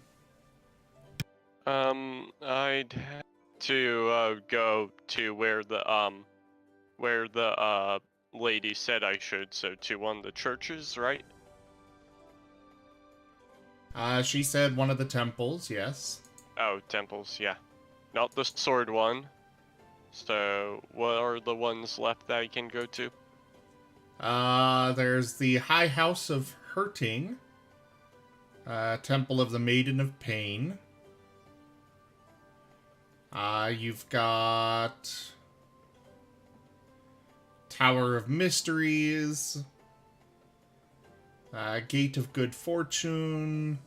I'd have to go to where the lady said I should, so to one of the churches, right? She said one of the temples, yes. Oh, temples, yeah. Not the sword one. So, what are the ones left that I can go to? There's the High House of Hurting. Temple of the Maiden of Pain. You've got Tower of Mysteries. Gate of Good Fortune.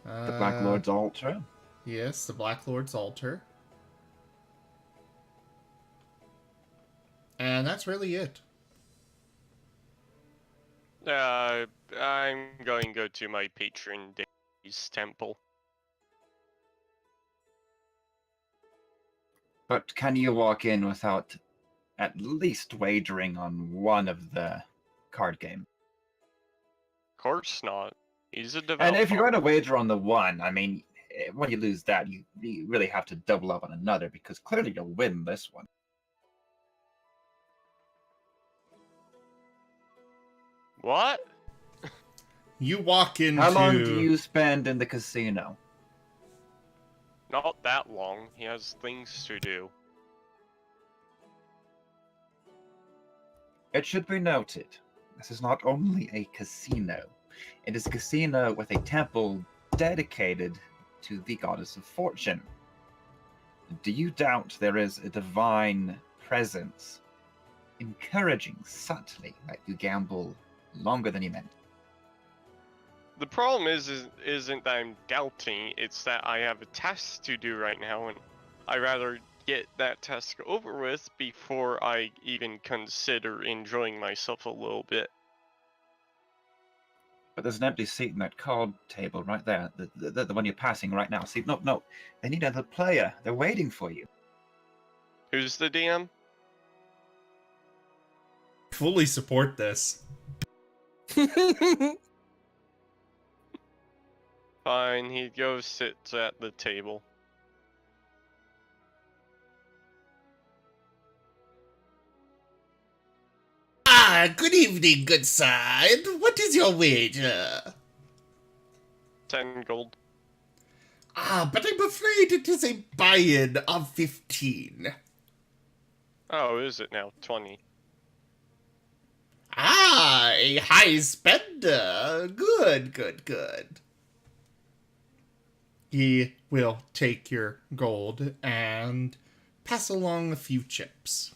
The Black Lord's altar. Yes, the Black Lord's altar. And that's really it. I'm going to go to my patron Dave's temple. But can you walk in without at least wagering on one of the card games? Of course not. He's a developer. And if you're going to wager on the one, I mean, when you lose that, you really have to double up on another because clearly you'll win this one. What? You walk into... How long do you spend in the casino? Not that long. He has things to do. It should be noted, this is not only a casino. It is a casino with a temple dedicated to the goddess of fortune. Do you doubt there is a divine presence encouraging subtly that you gamble longer than you meant? The problem isn't that I'm doubting, it's that I have a task to do right now, and I'd rather get that task over with before I even consider enjoying myself a little bit. But there's an empty seat in that card table right there, the one you're passing right now. See, no, they need another player. They're waiting for you. Who's the DM? Fully support this. Fine, he goes sits at the table. Good evening, good side. What is your wager? 10 gold. But I'm afraid it is a buy-in of 15. Oh, is it now? 20. A high spender. Good. He will take your gold and pass along a few chips.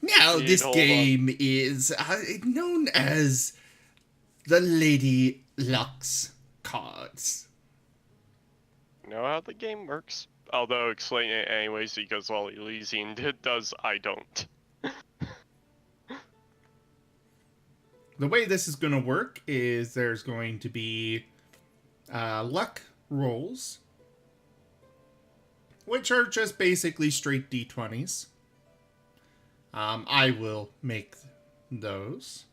Now, this game is known as the Lady Luck's cards. Know how the game works? Although explain it anyways because while Elysian does, I don't. The way this is going to work is there's going to be luck rolls, which are just basically straight d20s. I will make those.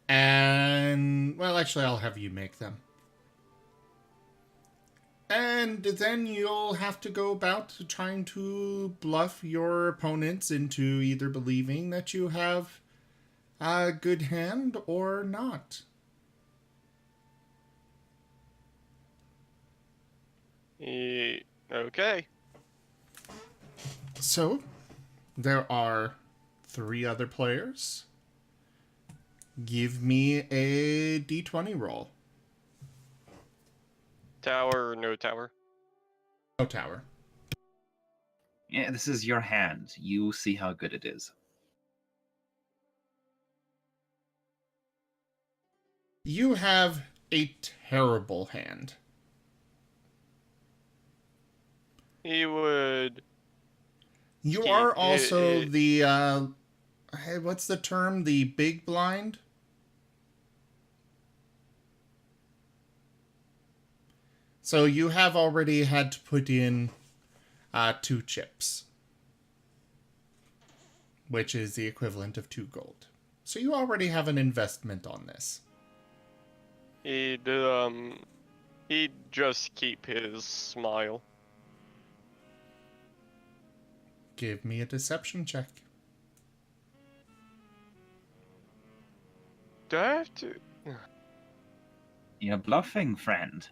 And, well, actually, I'll have you make them. And then you'll have to go about trying to bluff your opponents into either believing that you have a good hand or not. Okay. So, there are 3 other players. Give me a d20 roll. Tower or no tower? No tower. Yeah, this is your hand. You see how good it is. You have a terrible hand. He would. You Keep are it- also the, hey, what's the term? The big blind? So you have already had to put in 2 chips, which is the equivalent of 2 gold. So you already have an investment on this. He'd just keep his smile. Give me a deception check. Do I have to? You're bluffing, friend.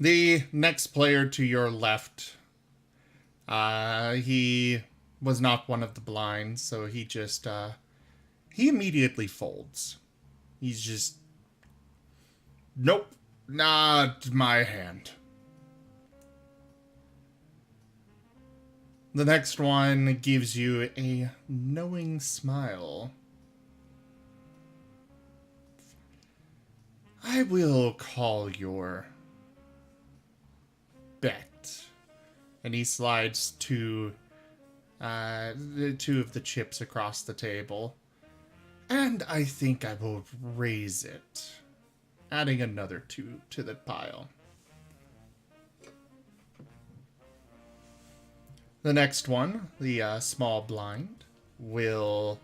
The next player to your left, he was not one of the blinds, so he just, he immediately folds. He's just, nope, not my hand. The next one gives you a knowing smile. I will call your bet. And he slides 2 of the chips across the table. And I think I will raise it, adding another 2 to the pile. The next one, the small blind, will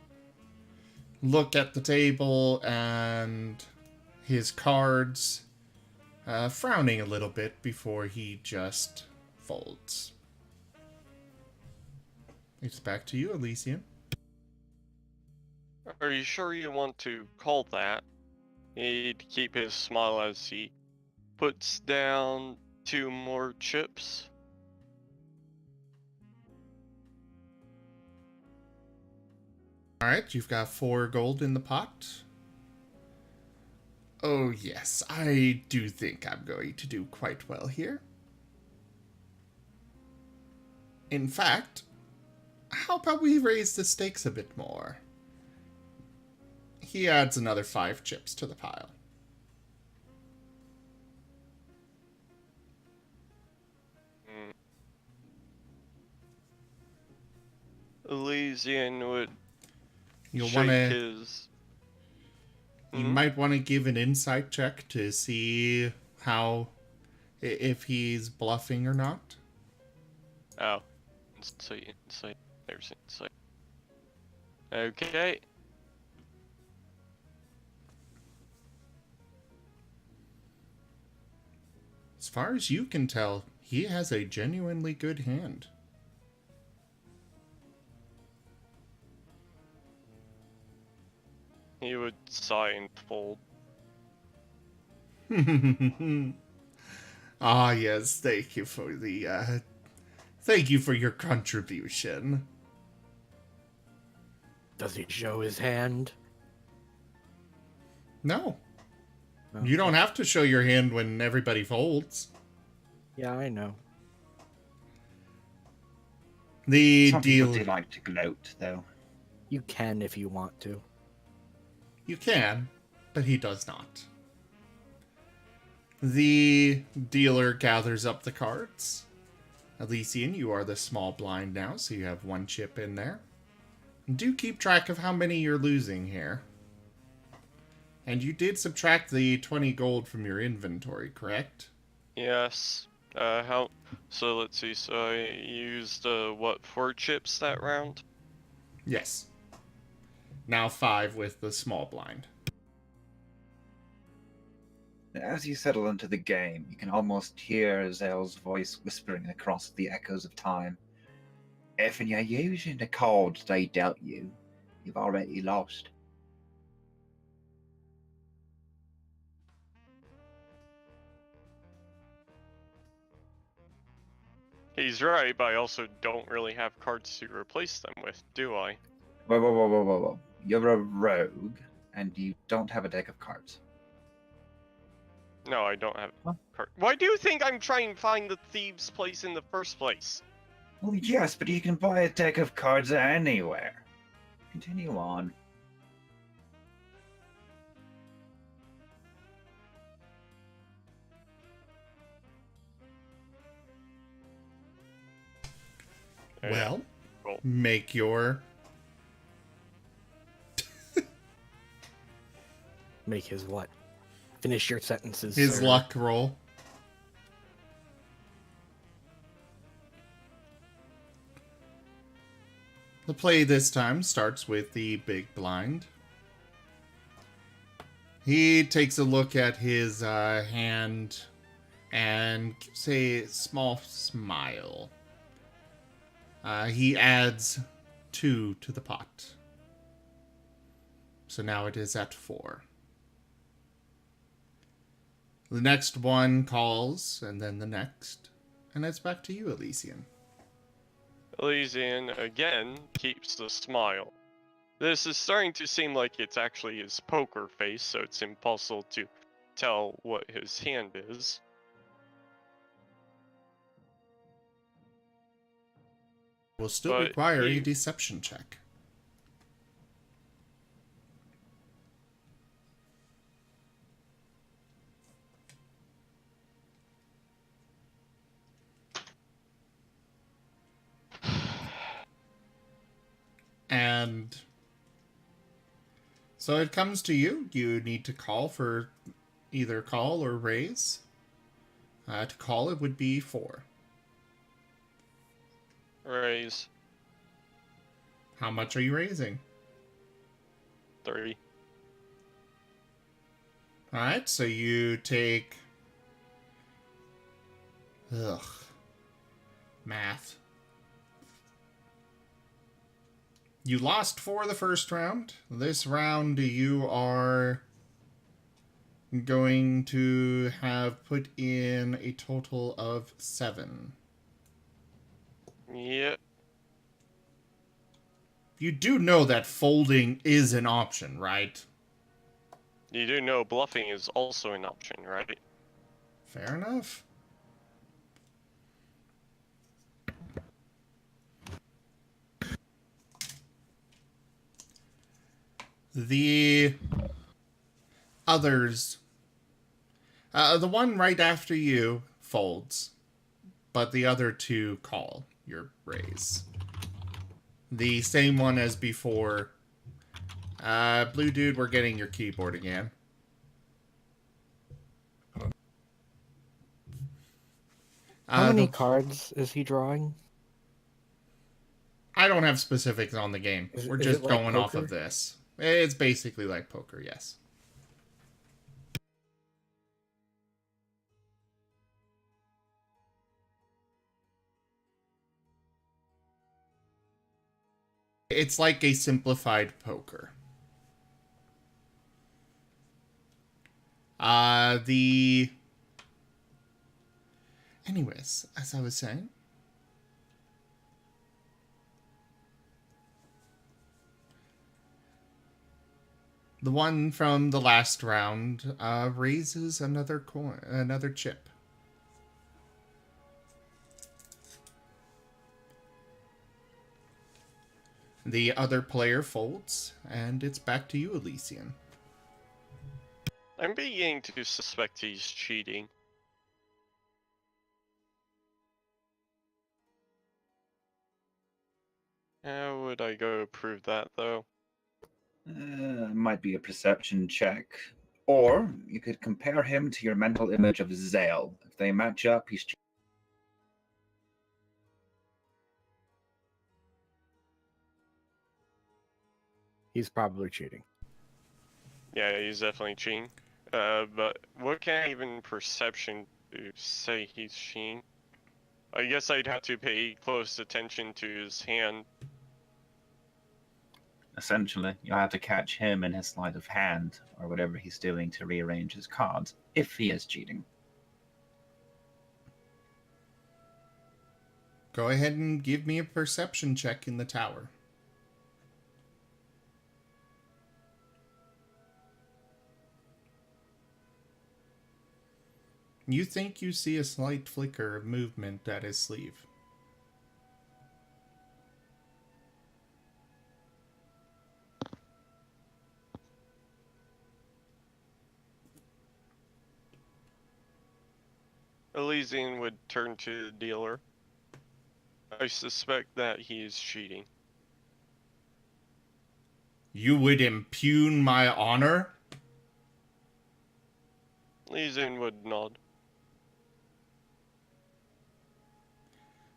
look at the table and his cards, frowning a little bit before he just folds. It's back to you, Elysian. Are you sure you want to call that? He'd keep his smile as he puts down 2 more chips. Alright, you've got 4 gold in the pot. Oh yes, I do think I'm going to do quite well here. In fact, how about we raise the stakes a bit more? He adds another 5 chips to the pile. Elysian would You'll shake want to. his. You might want to give an insight check to see how, if he's bluffing or not. Oh, insight. There's insight. Okay. As far as you can tell, he has a genuinely good hand. He would sigh and fold. Ah, yes, thank you for the, thank you for your contribution. Does he show his hand? No, Okay. you don't have to show your hand when everybody folds. Yeah, I know. The Some people deal... do like to gloat, though. You can if you want to. You can, but he does not. The dealer gathers up the cards. Elysian, you are the small blind now, so you have 1 chip in there. Do keep track of how many you're losing here. And you did subtract the 20 gold from your inventory, correct? Yes. How? So let's see. So I used what, 4 chips that round? Yes. Now 5 with the small blind. As you settle into the game, you can almost hear Zale's voice whispering across the echoes of time. If you're using the cards they dealt you, you've already lost. He's right, but I also don't really have cards to replace them with, do I? Whoa. You're a rogue, and you don't have a deck of cards. No, I don't have Huh? card. Why do you think I'm trying to find the thieves' place in the first place? Well, yes, but you can buy a deck of cards anywhere. Continue on. Oh, yeah. Well, Roll. make your Make his what? Finish your sentences. his sir. luck roll. The play this time starts with the big blind. He takes a look at his hand and gives a small smile. He adds 2 to the pot. So now it is at 4. The next one calls, and then the next. And it's back to you, Elysian. Elysian, again, keeps the smile. This is starting to seem like it's actually his poker face, so it's impossible to tell what his hand is. Will still But require a he- deception check. And so it comes to you. You need to call for either call or raise. To call, it would be 4. Raise How much are you raising? 3. Alright, so you take... Ugh. Math. You lost 4 the first round. This round you are going to have put in a total of 7. Yep. You do know that folding is an option, right? You do know bluffing is also an option, right? Fair enough. The others, the one right after you folds, but the other 2 call your raise. The same one as before. Blue dude, we're getting your keyboard again. How many the- cards is he drawing? I don't have specifics on the game. We're Is just it like going off of poker? this. It's basically like poker, yes. It's like a simplified poker. Anyways, as I was saying, the one from the last round raises another coin, another chip. The other player folds, and it's back to you, Elysian. I'm beginning to suspect he's cheating. How would I go prove that, though? Might be a perception check. Or you could compare him to your mental image of Zale. If they match up, he's cheating. He's probably cheating. Yeah, he's definitely cheating. But what can I even perception to say he's cheating? I guess I'd have to pay close attention to his hand. Essentially, you'll have to catch him in his sleight of hand, or whatever he's doing to rearrange his cards, if he is cheating. Go ahead and give me a perception check in the tower. You think you see a slight flicker of movement at his sleeve. Elysian would turn to the dealer. I suspect that he is cheating. You would impugn my honor? Elysian would nod.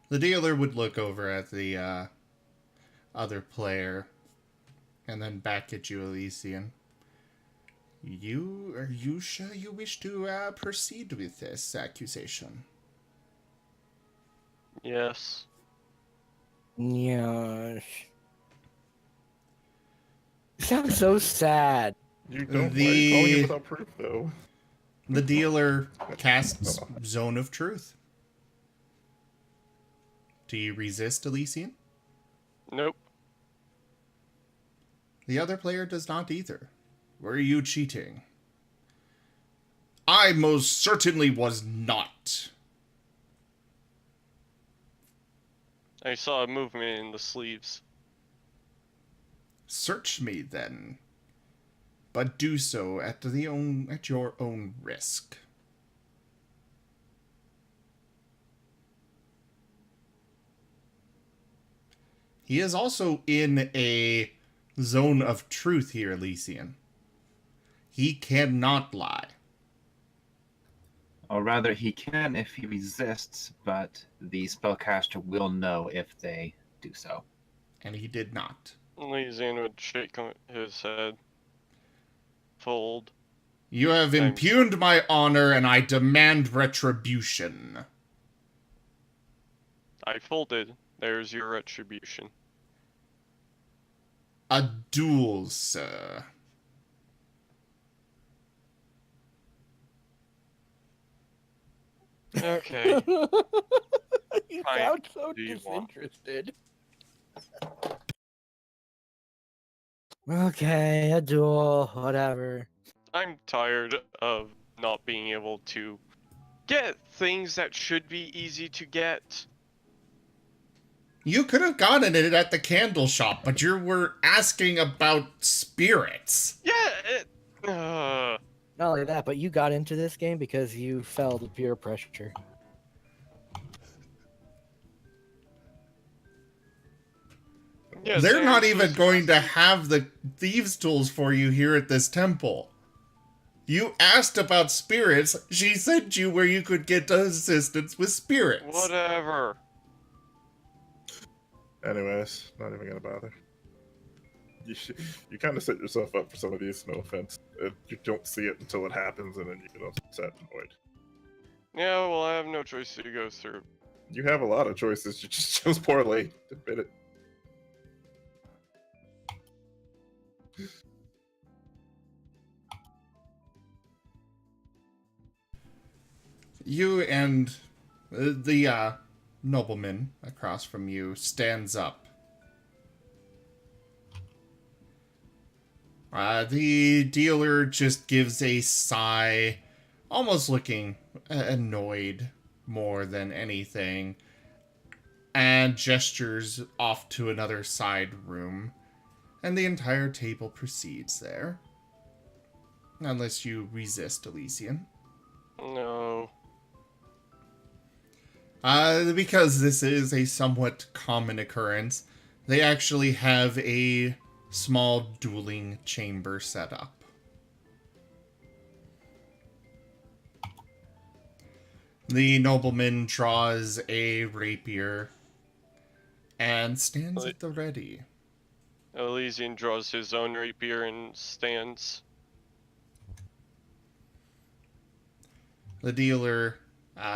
The dealer would look over at the other player and then back at you, Elysian. Are you sure you wish to proceed with this accusation? Yes. Yeah. You sound so sad. You don't The- like calling it without proof, though. The dealer casts Zone of Truth. Do you resist, Elysian? Nope. The other player does not either. Were you cheating? I most certainly was not. I saw a movement in the sleeves. Search me then, but do so at your own risk. He is also in a zone of truth here, Elysian. He cannot lie. Or rather, he can if he resists, but the spellcaster will know if they do so. And he did not. Elysian would shake his head. Fold. You have impugned my honor, and I demand retribution. I folded. There's your retribution. A duel, sir. Okay. You Fine. sound so Do you want- disinterested. Okay, a duel, whatever. I'm tired of not being able to get things that should be easy to get. You could have gotten it at the candle shop, but you were asking about spirits. Yeah, Not only that, but you got into this game because you fell to peer pressure. yeah, They're not there's even this- going to have the thieves' tools for you here at this temple. You asked about spirits. She sent you where you could get assistance with spirits. Whatever. Anyways, not even gonna bother. You kind of set yourself up for some of these. No offense. You don't see it until it happens, and then you get upset and annoyed. Yeah, well, I have no choice to go through. You have a lot of choices. You just chose poorly. Admit it. You and the nobleman across from you stands up. The dealer just gives a sigh, almost looking annoyed more than anything, and gestures off to another side room, and the entire table proceeds there. Unless you resist, Elysian. No. Because this is a somewhat common occurrence, they actually have a small dueling chamber set up. The nobleman draws a rapier and stands at the ready. Elysian draws his own rapier and stands. The dealer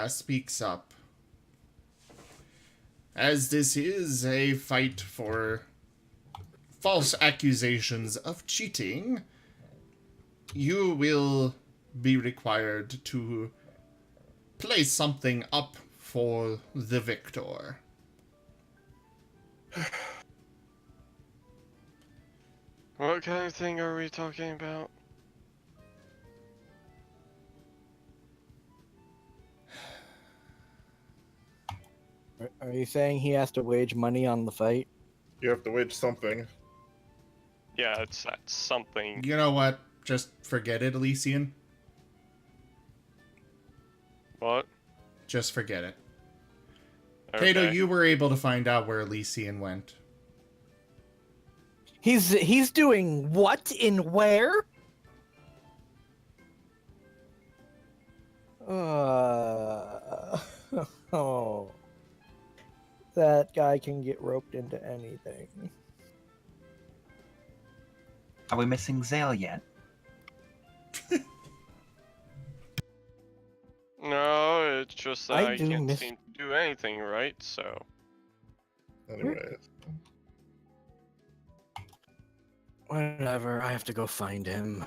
speaks up. As this is a fight for false accusations of cheating, you will be required to place something up for the victor. What kind of thing are we talking about? Are you saying he has to wage money on the fight? You have to wage something. Yeah, it's that something. You know what? Just forget it, Elysian. What? Just forget it. Okay. Tato, you were able to find out where Elysian went. He's doing what in where? Oh, that guy can get roped into anything. Are we missing Zale yet? No, it's just that I I do can't miss- seem to do anything right, so. Anyways. Whatever, I have to go find him.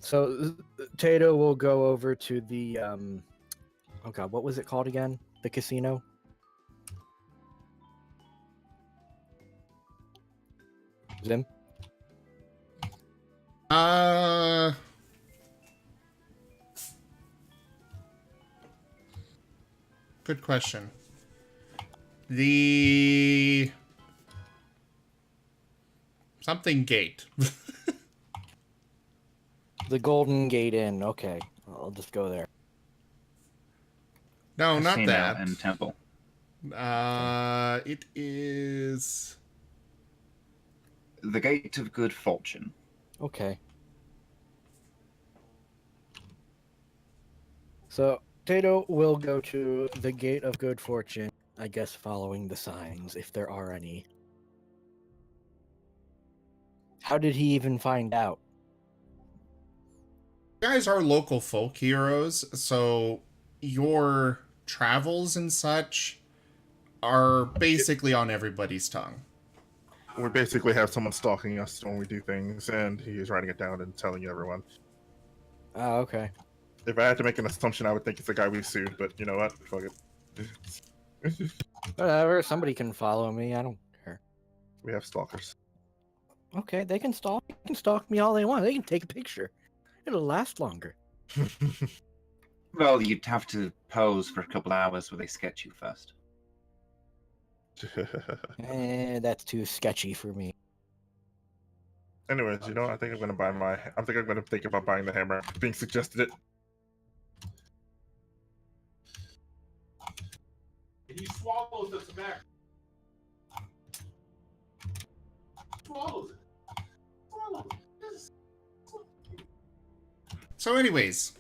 So Tato will go over to the oh god, what was it called again? The casino? Zim? Good question. The something gate. The Golden Gate Inn, okay. I'll just go there. No, not Casino that. and temple. It is. The Gate of Good Fortune. Okay. So Tato will go to the Gate of Good Fortune, I guess following the signs, if there are any. How did he even find out? You guys are local folk heroes, so your travels and such are basically on everybody's tongue. We basically have someone stalking us when we do things, and he is writing it down and telling everyone. Oh, okay. If I had to make an assumption, I would think it's the guy we sued, but you know what? Fuck it. Whatever, somebody can follow me, I don't care. We have stalkers. Okay, they can stalk me all they want. They can take a picture. It'll last longer. Well, you'd have to pose for a couple hours where they sketch you first. That's too sketchy for me. Anyways, you know, I think I'm gonna buy my. I think I'm gonna think about buying the hammer. Being suggested it. He swallows the tobacco. Swallows it. Swallows it. So, anyways,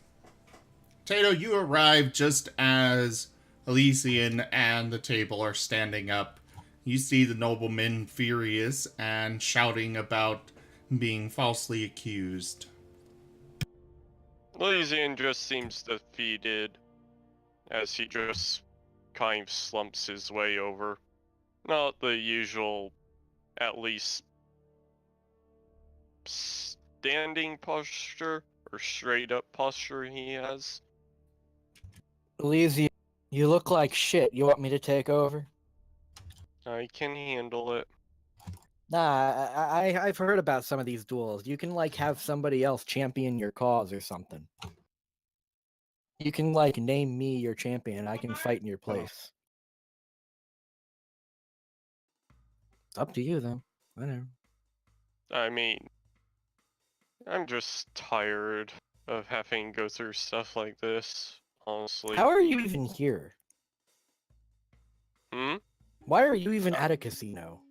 Tato, you arrive just as Elysian and the table are standing up. You see the nobleman furious and shouting about being falsely accused. Elysian just seems defeated as he just kind of slumps his way over. Not the usual, at least, standing posture or straight up posture he has. Elysium, you look like shit. You want me to take over? I can handle it. Nah, I've heard about some of these duels. You can like have somebody else champion your cause or something. You can like name me your champion and I can fight in your place. It's up to you then. Whatever. I mean, I'm just tired of having to go through stuff like this, honestly. How are you even here? Hmm? Why are you even at a casino?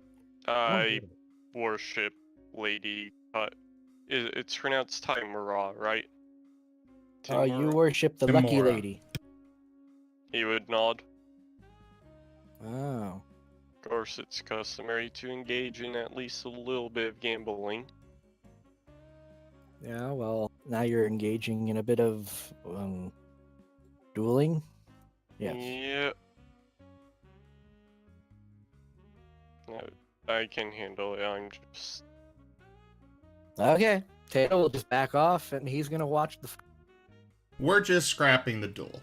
I worship Lady it's pronounced Timura, right? Oh, you Timura. worship the lucky Timura. lady. He would nod. Oh. Of course, it's customary to engage in at least a little bit of gambling. Yeah, well, now you're engaging in a bit of dueling? Yes. Yep. No, I can handle it. I'm just. Okay. Tato will just back off and he's gonna watch the. We're just scrapping the duel.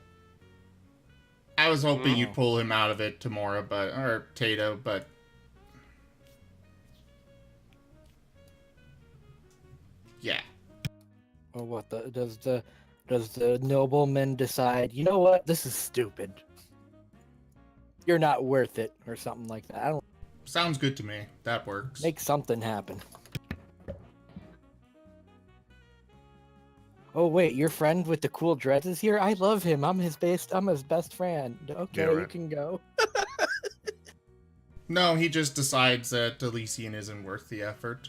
I was hoping Mm. you'd pull him out of it, or Tato, but yeah. Or what does the nobleman decide, you know what, this is stupid. You're not worth it, or something like that. I don't Sounds good to me. That works. make something happen. Oh wait, your friend with the cool dreads is here? I love him. I'm his best friend. Okay, Yeah, you right. can go. No, he just decides that Elysian isn't worth the effort.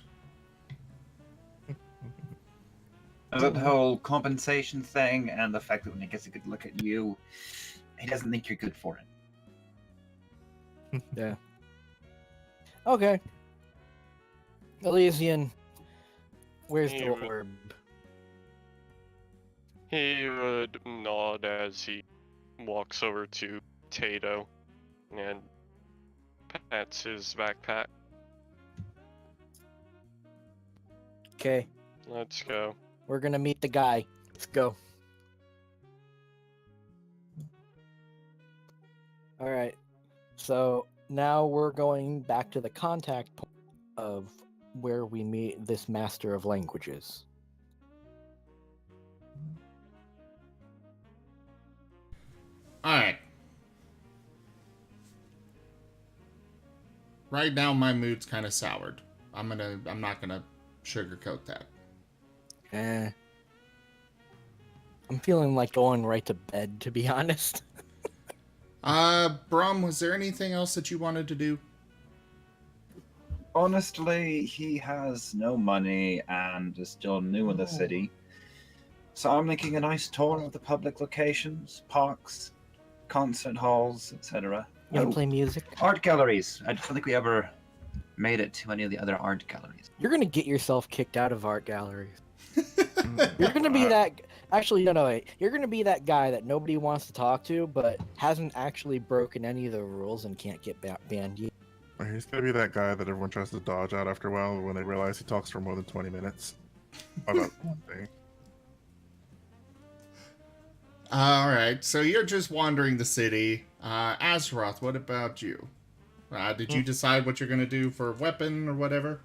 That whole compensation thing and the fact that when he gets a good look at you, he doesn't think you're good for it. Yeah. Okay. Elysian, where's the He would- orb? He would nod as he walks over to Tato and pats his backpack. Okay, Let's go. we're gonna meet the guy. Let's go. All right. So now we're going back to the contact point of where we meet this master of languages. Alright. Right now my mood's kind of soured. I'm not gonna sugarcoat that. I'm feeling like going right to bed, to be honest. Brum, was there anything else that you wanted to do? Honestly, he has no money and is still new in the city. So I'm making a nice tour of the public locations, parks, concert halls, etc. You wanna play music? Art galleries. I don't think we ever made it to any of the other art galleries. You're gonna get yourself kicked out of art galleries. You're gonna be that. Actually, no, wait. You're gonna be that guy that nobody wants to talk to, but hasn't actually broken any of the rules and can't get banned yet. He's gonna be that guy that everyone tries to dodge out after a while when they realize he talks for more than 20 minutes about one thing. Alright, so you're just wandering the city. Azeroth, what about you? Did you decide what you're gonna do for weapon or whatever?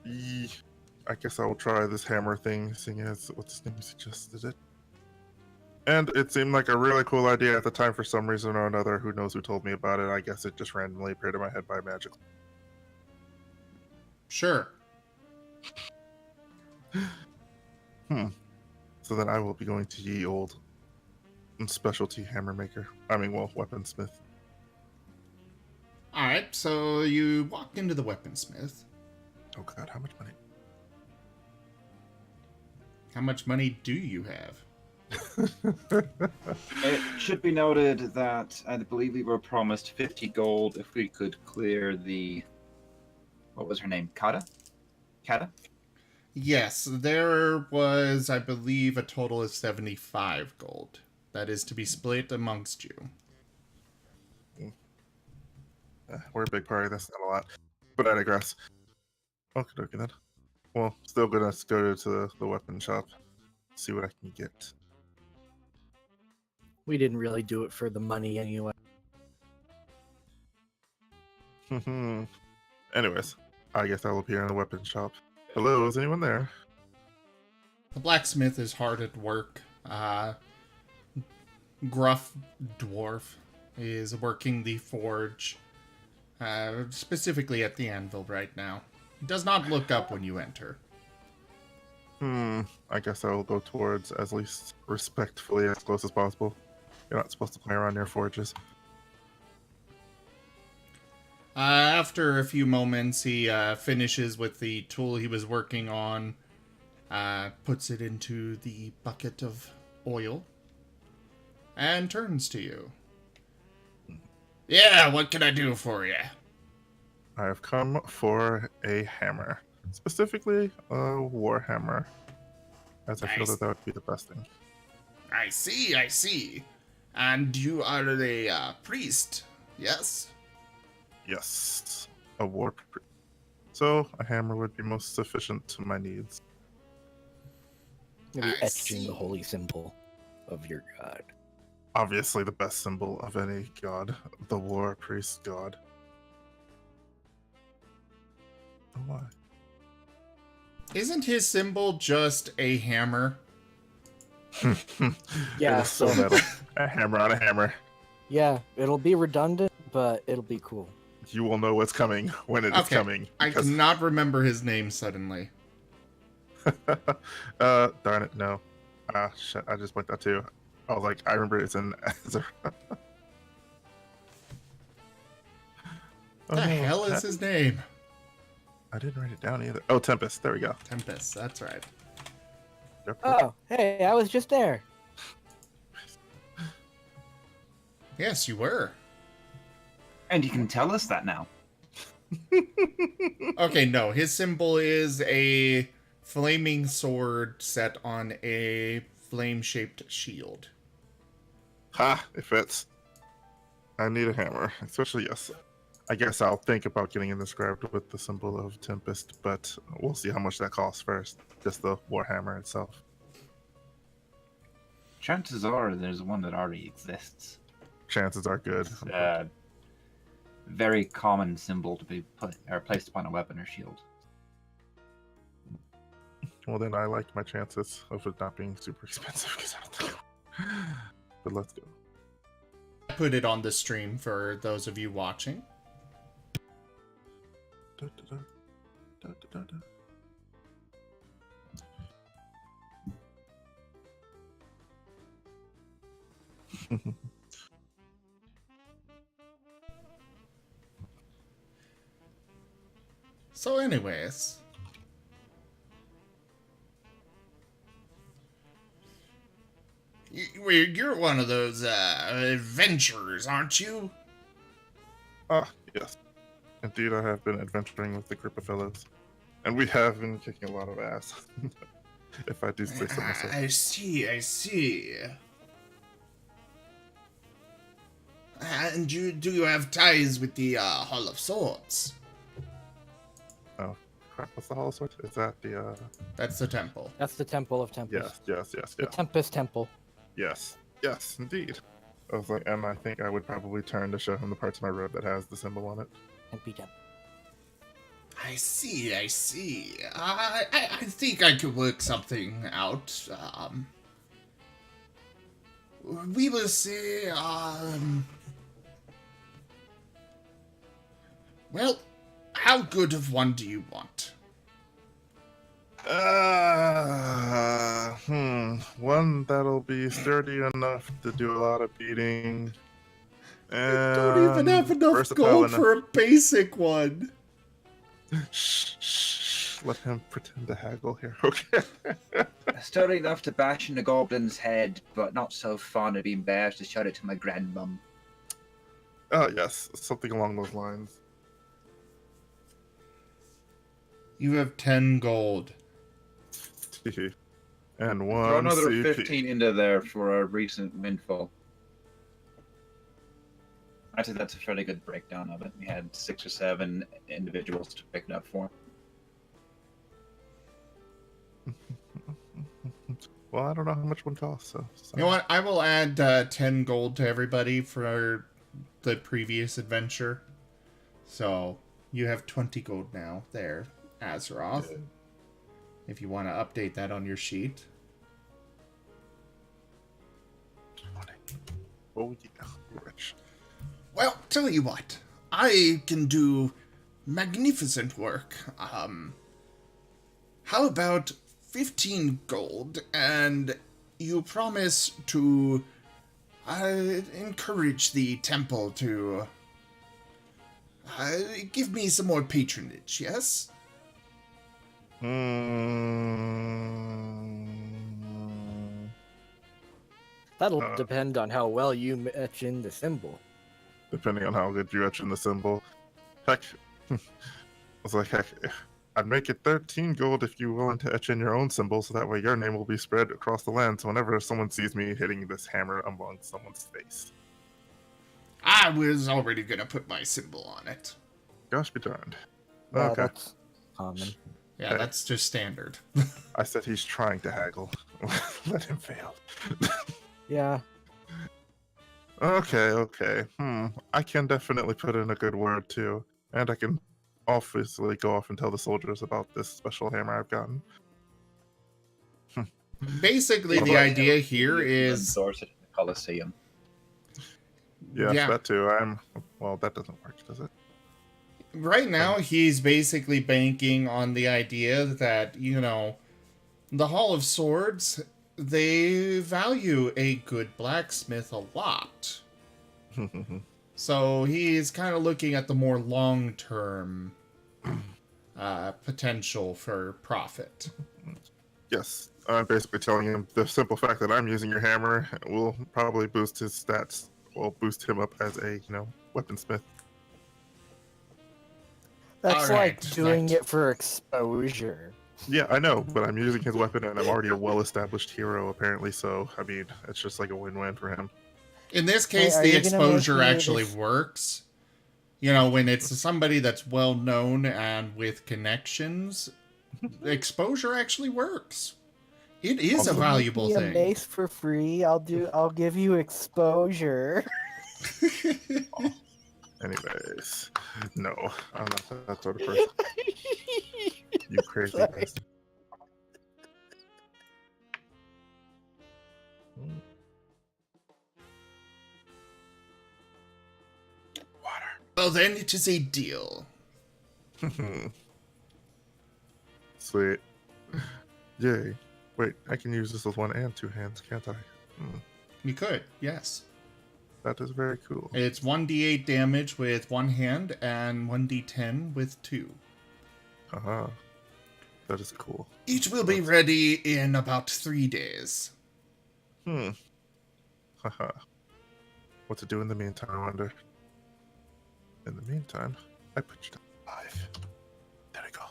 I guess I will try this hammer thing, seeing as what's his name suggested it. And it seemed like a really cool idea at the time for some reason or another. Who knows who told me about it? I guess it just randomly appeared in my head by magic. Sure. So then I will be going to ye old specialty hammer maker. Weaponsmith. Alright, so you walk into the weaponsmith. Oh god, how much money? How much money do you have? It should be noted that I believe we were promised 50 gold if we could clear the... What was her name? Kata? Yes, there was, I believe, a total of 75 gold. That is to be split amongst you. We're a big party, that's not a lot. But I digress. Okay, then. Well, still gonna go to the weapon shop, see what I can get. We didn't really do it for the money anyway. Anyways, I guess I'll appear in the weapon shop. Hello, is anyone there? The blacksmith is hard at work. Gruff dwarf is working the forge, specifically at the anvil right now. He does not look up when you enter. I guess I will go towards as least respectfully as close as possible. You're not supposed to play around near forges. After a few moments, he finishes with the tool he was working on, puts it into the bucket of oil, and turns to you. Yeah, what can I do for you? I have come for a hammer. Specifically, a war hammer. As I feel Nice. that would be the best thing. I see. And you are a priest, yes? Yes. A war So, a hammer would be most sufficient to my needs. Maybe I etched in see. the holy symbol of your god. Obviously, the best symbol of any god, the war priest god. Oh, why? Isn't his symbol just a hammer? Yeah, It is so so- metal. A hammer on a hammer. Yeah, it'll be redundant, but it'll be cool. You will know what's coming when it is Okay, coming. I cannot remember his name suddenly. Darn it, no. Ah, shit, I just went that too. I was like, I remember it's in Ezra. The hell is his name? I didn't write it down either. Oh, Tempest. There we go. Tempest, that's right. Yep. Oh, hey, I was just there. Yes, you were. And you can tell us that now. Okay, no, his symbol is a flaming sword set on a flame-shaped shield. Ha! It fits. I need a hammer. Especially, yes. I guess I'll think about getting in the script with the symbol of Tempest, but we'll see how much that costs first. Just the Warhammer itself. Chances are there's one that already exists. Chances are good. It's a very common symbol to be put or placed upon a weapon or shield. Well, then I like my chances of it not being super expensive because I don't think. But let's go. I put it on the stream for those of you watching. Da, da, da. Da, da, da, da. So anyways, you're one of those adventurers, aren't you? Ah, yes. Indeed, I have been adventuring with a group of fellows. And we have been kicking a lot of ass. If I do say so myself. I see, I see. And do you have ties with the Hall of Swords? Oh, crap. What's the Hall of Swords? Is that the, That's the temple. That's the Temple of Tempest. Yes. The Tempest Temple. Yes, indeed. I was like, and I think I would probably turn to show him the parts of my robe that has the symbol on it. Tempe Temple. I see, I see. I think I could work something out. We will say, well, how good of one do you want? One that'll be sturdy enough to do a lot of beating. I don't even have enough versatile gold enough- for a basic one. Shh. Let him pretend to haggle here, okay? Sturdy enough to bash in a goblin's head, but not so fond of being bashed to shout it to my grandmum. Oh, yes, something along those lines. You have 10 gold. And Throw one another CP. 15 into there for a recent windfall. I think that's a fairly good breakdown of it. We had 6 or 7 individuals to pick it up for. Well, I don't know how much one costs, so. You know what? I will add 10 gold to everybody for the previous adventure. So you have 20 gold now there, Azeroth. Yeah. If you want to update that on your sheet. Oh, yeah, rich. Well, tell you what. I can do magnificent work. How about 15 gold, and you promise to encourage the temple to give me some more patronage, yes? That'll depend on how well you etch in the symbol. Depending on how good you etch in the symbol. Heck, I was like, heck, I'd make it 13 gold if you're willing to etch in your own symbol, so that way your name will be spread across the land, so whenever someone sees me hitting this hammer among someone's face. I was already gonna put my symbol on it. Gosh be darned. Well, Okay. that's common. Yeah, Okay. that's just standard. I said he's trying to haggle. Let him fail. Yeah. Okay. I can definitely put in a good word too, and I can obviously go off and tell the soldiers about this special hammer I've gotten. Basically, What the about- idea here You is, endorse it in the Colosseum. Yes, yeah, that too. Well, that doesn't work, does it? right now he's basically banking on the idea that, the Hall of Swords, they value a good blacksmith a lot. So he's kind of looking at the more long-term potential for profit. Yes, I'm basically telling him the simple fact that I'm using your hammer will probably boost his stats. Will boost him up as a weaponsmith. That's Alright, like doing that- it for exposure. Yeah, I know, but I'm using his weapon, and I'm already a well-established hero apparently. So I mean, it's just like a win-win for him. In this case, Hey, are the you gonna make exposure me actually works. When it's somebody that's well known and with connections, exposure actually works. It is a Also- valuable Give me a thing. mace for free. I'll give you exposure. Anyways, no, I'm not that sort of person. You crazy Sorry. bastard. Well, then it is a deal. Sweet. Yay. Wait, I can use this with one and two hands, can't I? You could, yes. That is very cool. It's 1d8 damage with one hand and 1d10 with two. Haha. That is cool. Each will be ready in about 3 days. Haha. What to do in the meantime, I wonder. In the meantime, I put you to 5. There we go.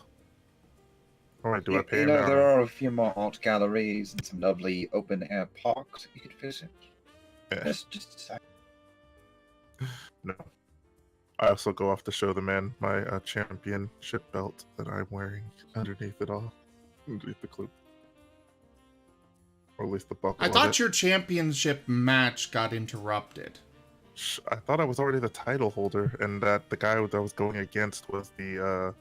Alright, do I pay him now? There are a few more art galleries and some lovely open air parks that you could visit. Yeah. Just a sec. No. I also go off to show the man my championship belt that I'm wearing underneath it all. Underneath the cloak. Or at least the buckle. I of thought it. your championship match got interrupted. I thought I was already the title holder, and that the guy that I was going against was the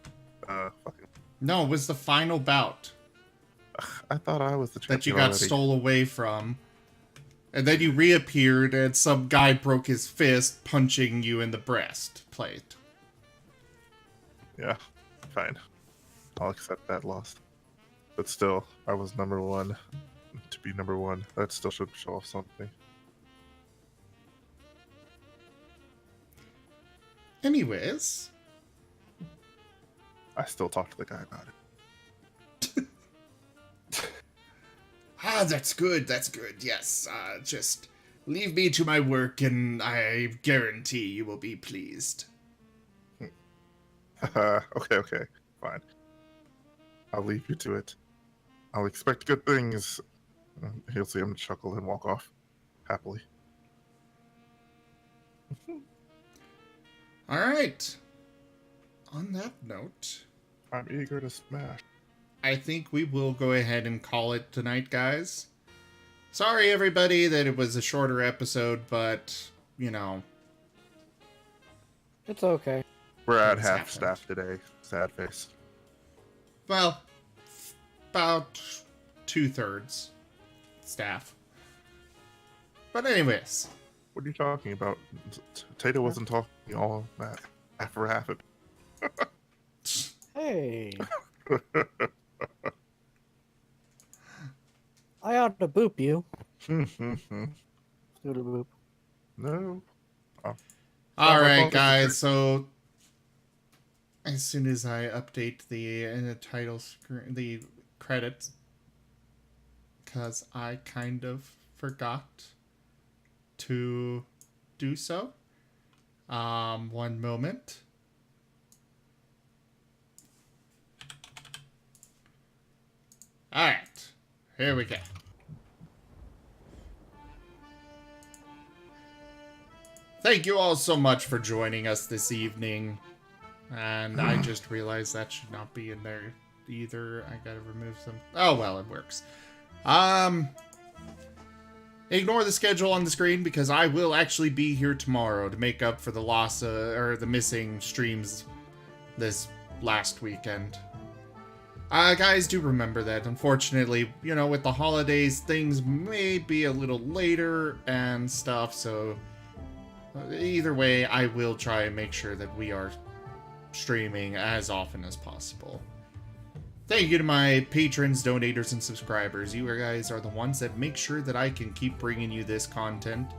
fucking. No, it was the final bout I thought I was the champion that you got already. stole away from. And then you reappeared and some guy broke his fist punching you in the breastplate. Yeah, fine. I'll accept that loss. But still, I was number 1. To be number 1, that still should show off something. Anyways, I still talk to the guy about it. that's good, yes. Just leave me to my work and I guarantee you will be pleased. Okay, fine. I'll leave you to it. I'll expect good things. He'll see him chuckle and walk off happily. Alright. On that note, I'm eager to smash. I think we will go ahead and call it tonight, guys. Sorry, everybody, that it was a shorter episode, but, It's okay. We're at Things half happen. staff today. Sad face. well, about 2/3 staff. But anyways, What are you talking about? Tato wasn't talking all that after half of Hey. I ought to boop you. it. Doodle boop. No. all right, focus is guys. So as soon as I update the title screen, the credits, because I kind of forgot to do so. One moment. All right, here we go. Thank you all so much for joining us this evening. And I just realized that should not be in there either. I gotta remove some. Oh, well, it works. Ignore the schedule on the screen because I will actually be here tomorrow to make up for the loss or the missing streams this last weekend. Guys, do remember that, unfortunately, you know, with the holidays, things may be a little later and stuff, so either way, I will try and make sure that we are streaming as often as possible. Thank you to my patrons, donators, and subscribers. You guys are the ones that make sure that I can keep bringing you this content.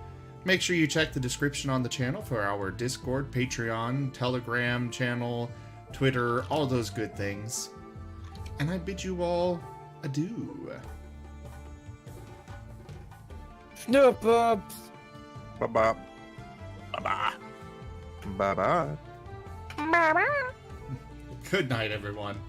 Make sure you check the description on the channel for our Discord, Patreon, Telegram channel, Twitter, all those good things. And I bid you all adieu. Snoop up. Bye-bye. Bye-bye. Bye-bye. Good night, everyone.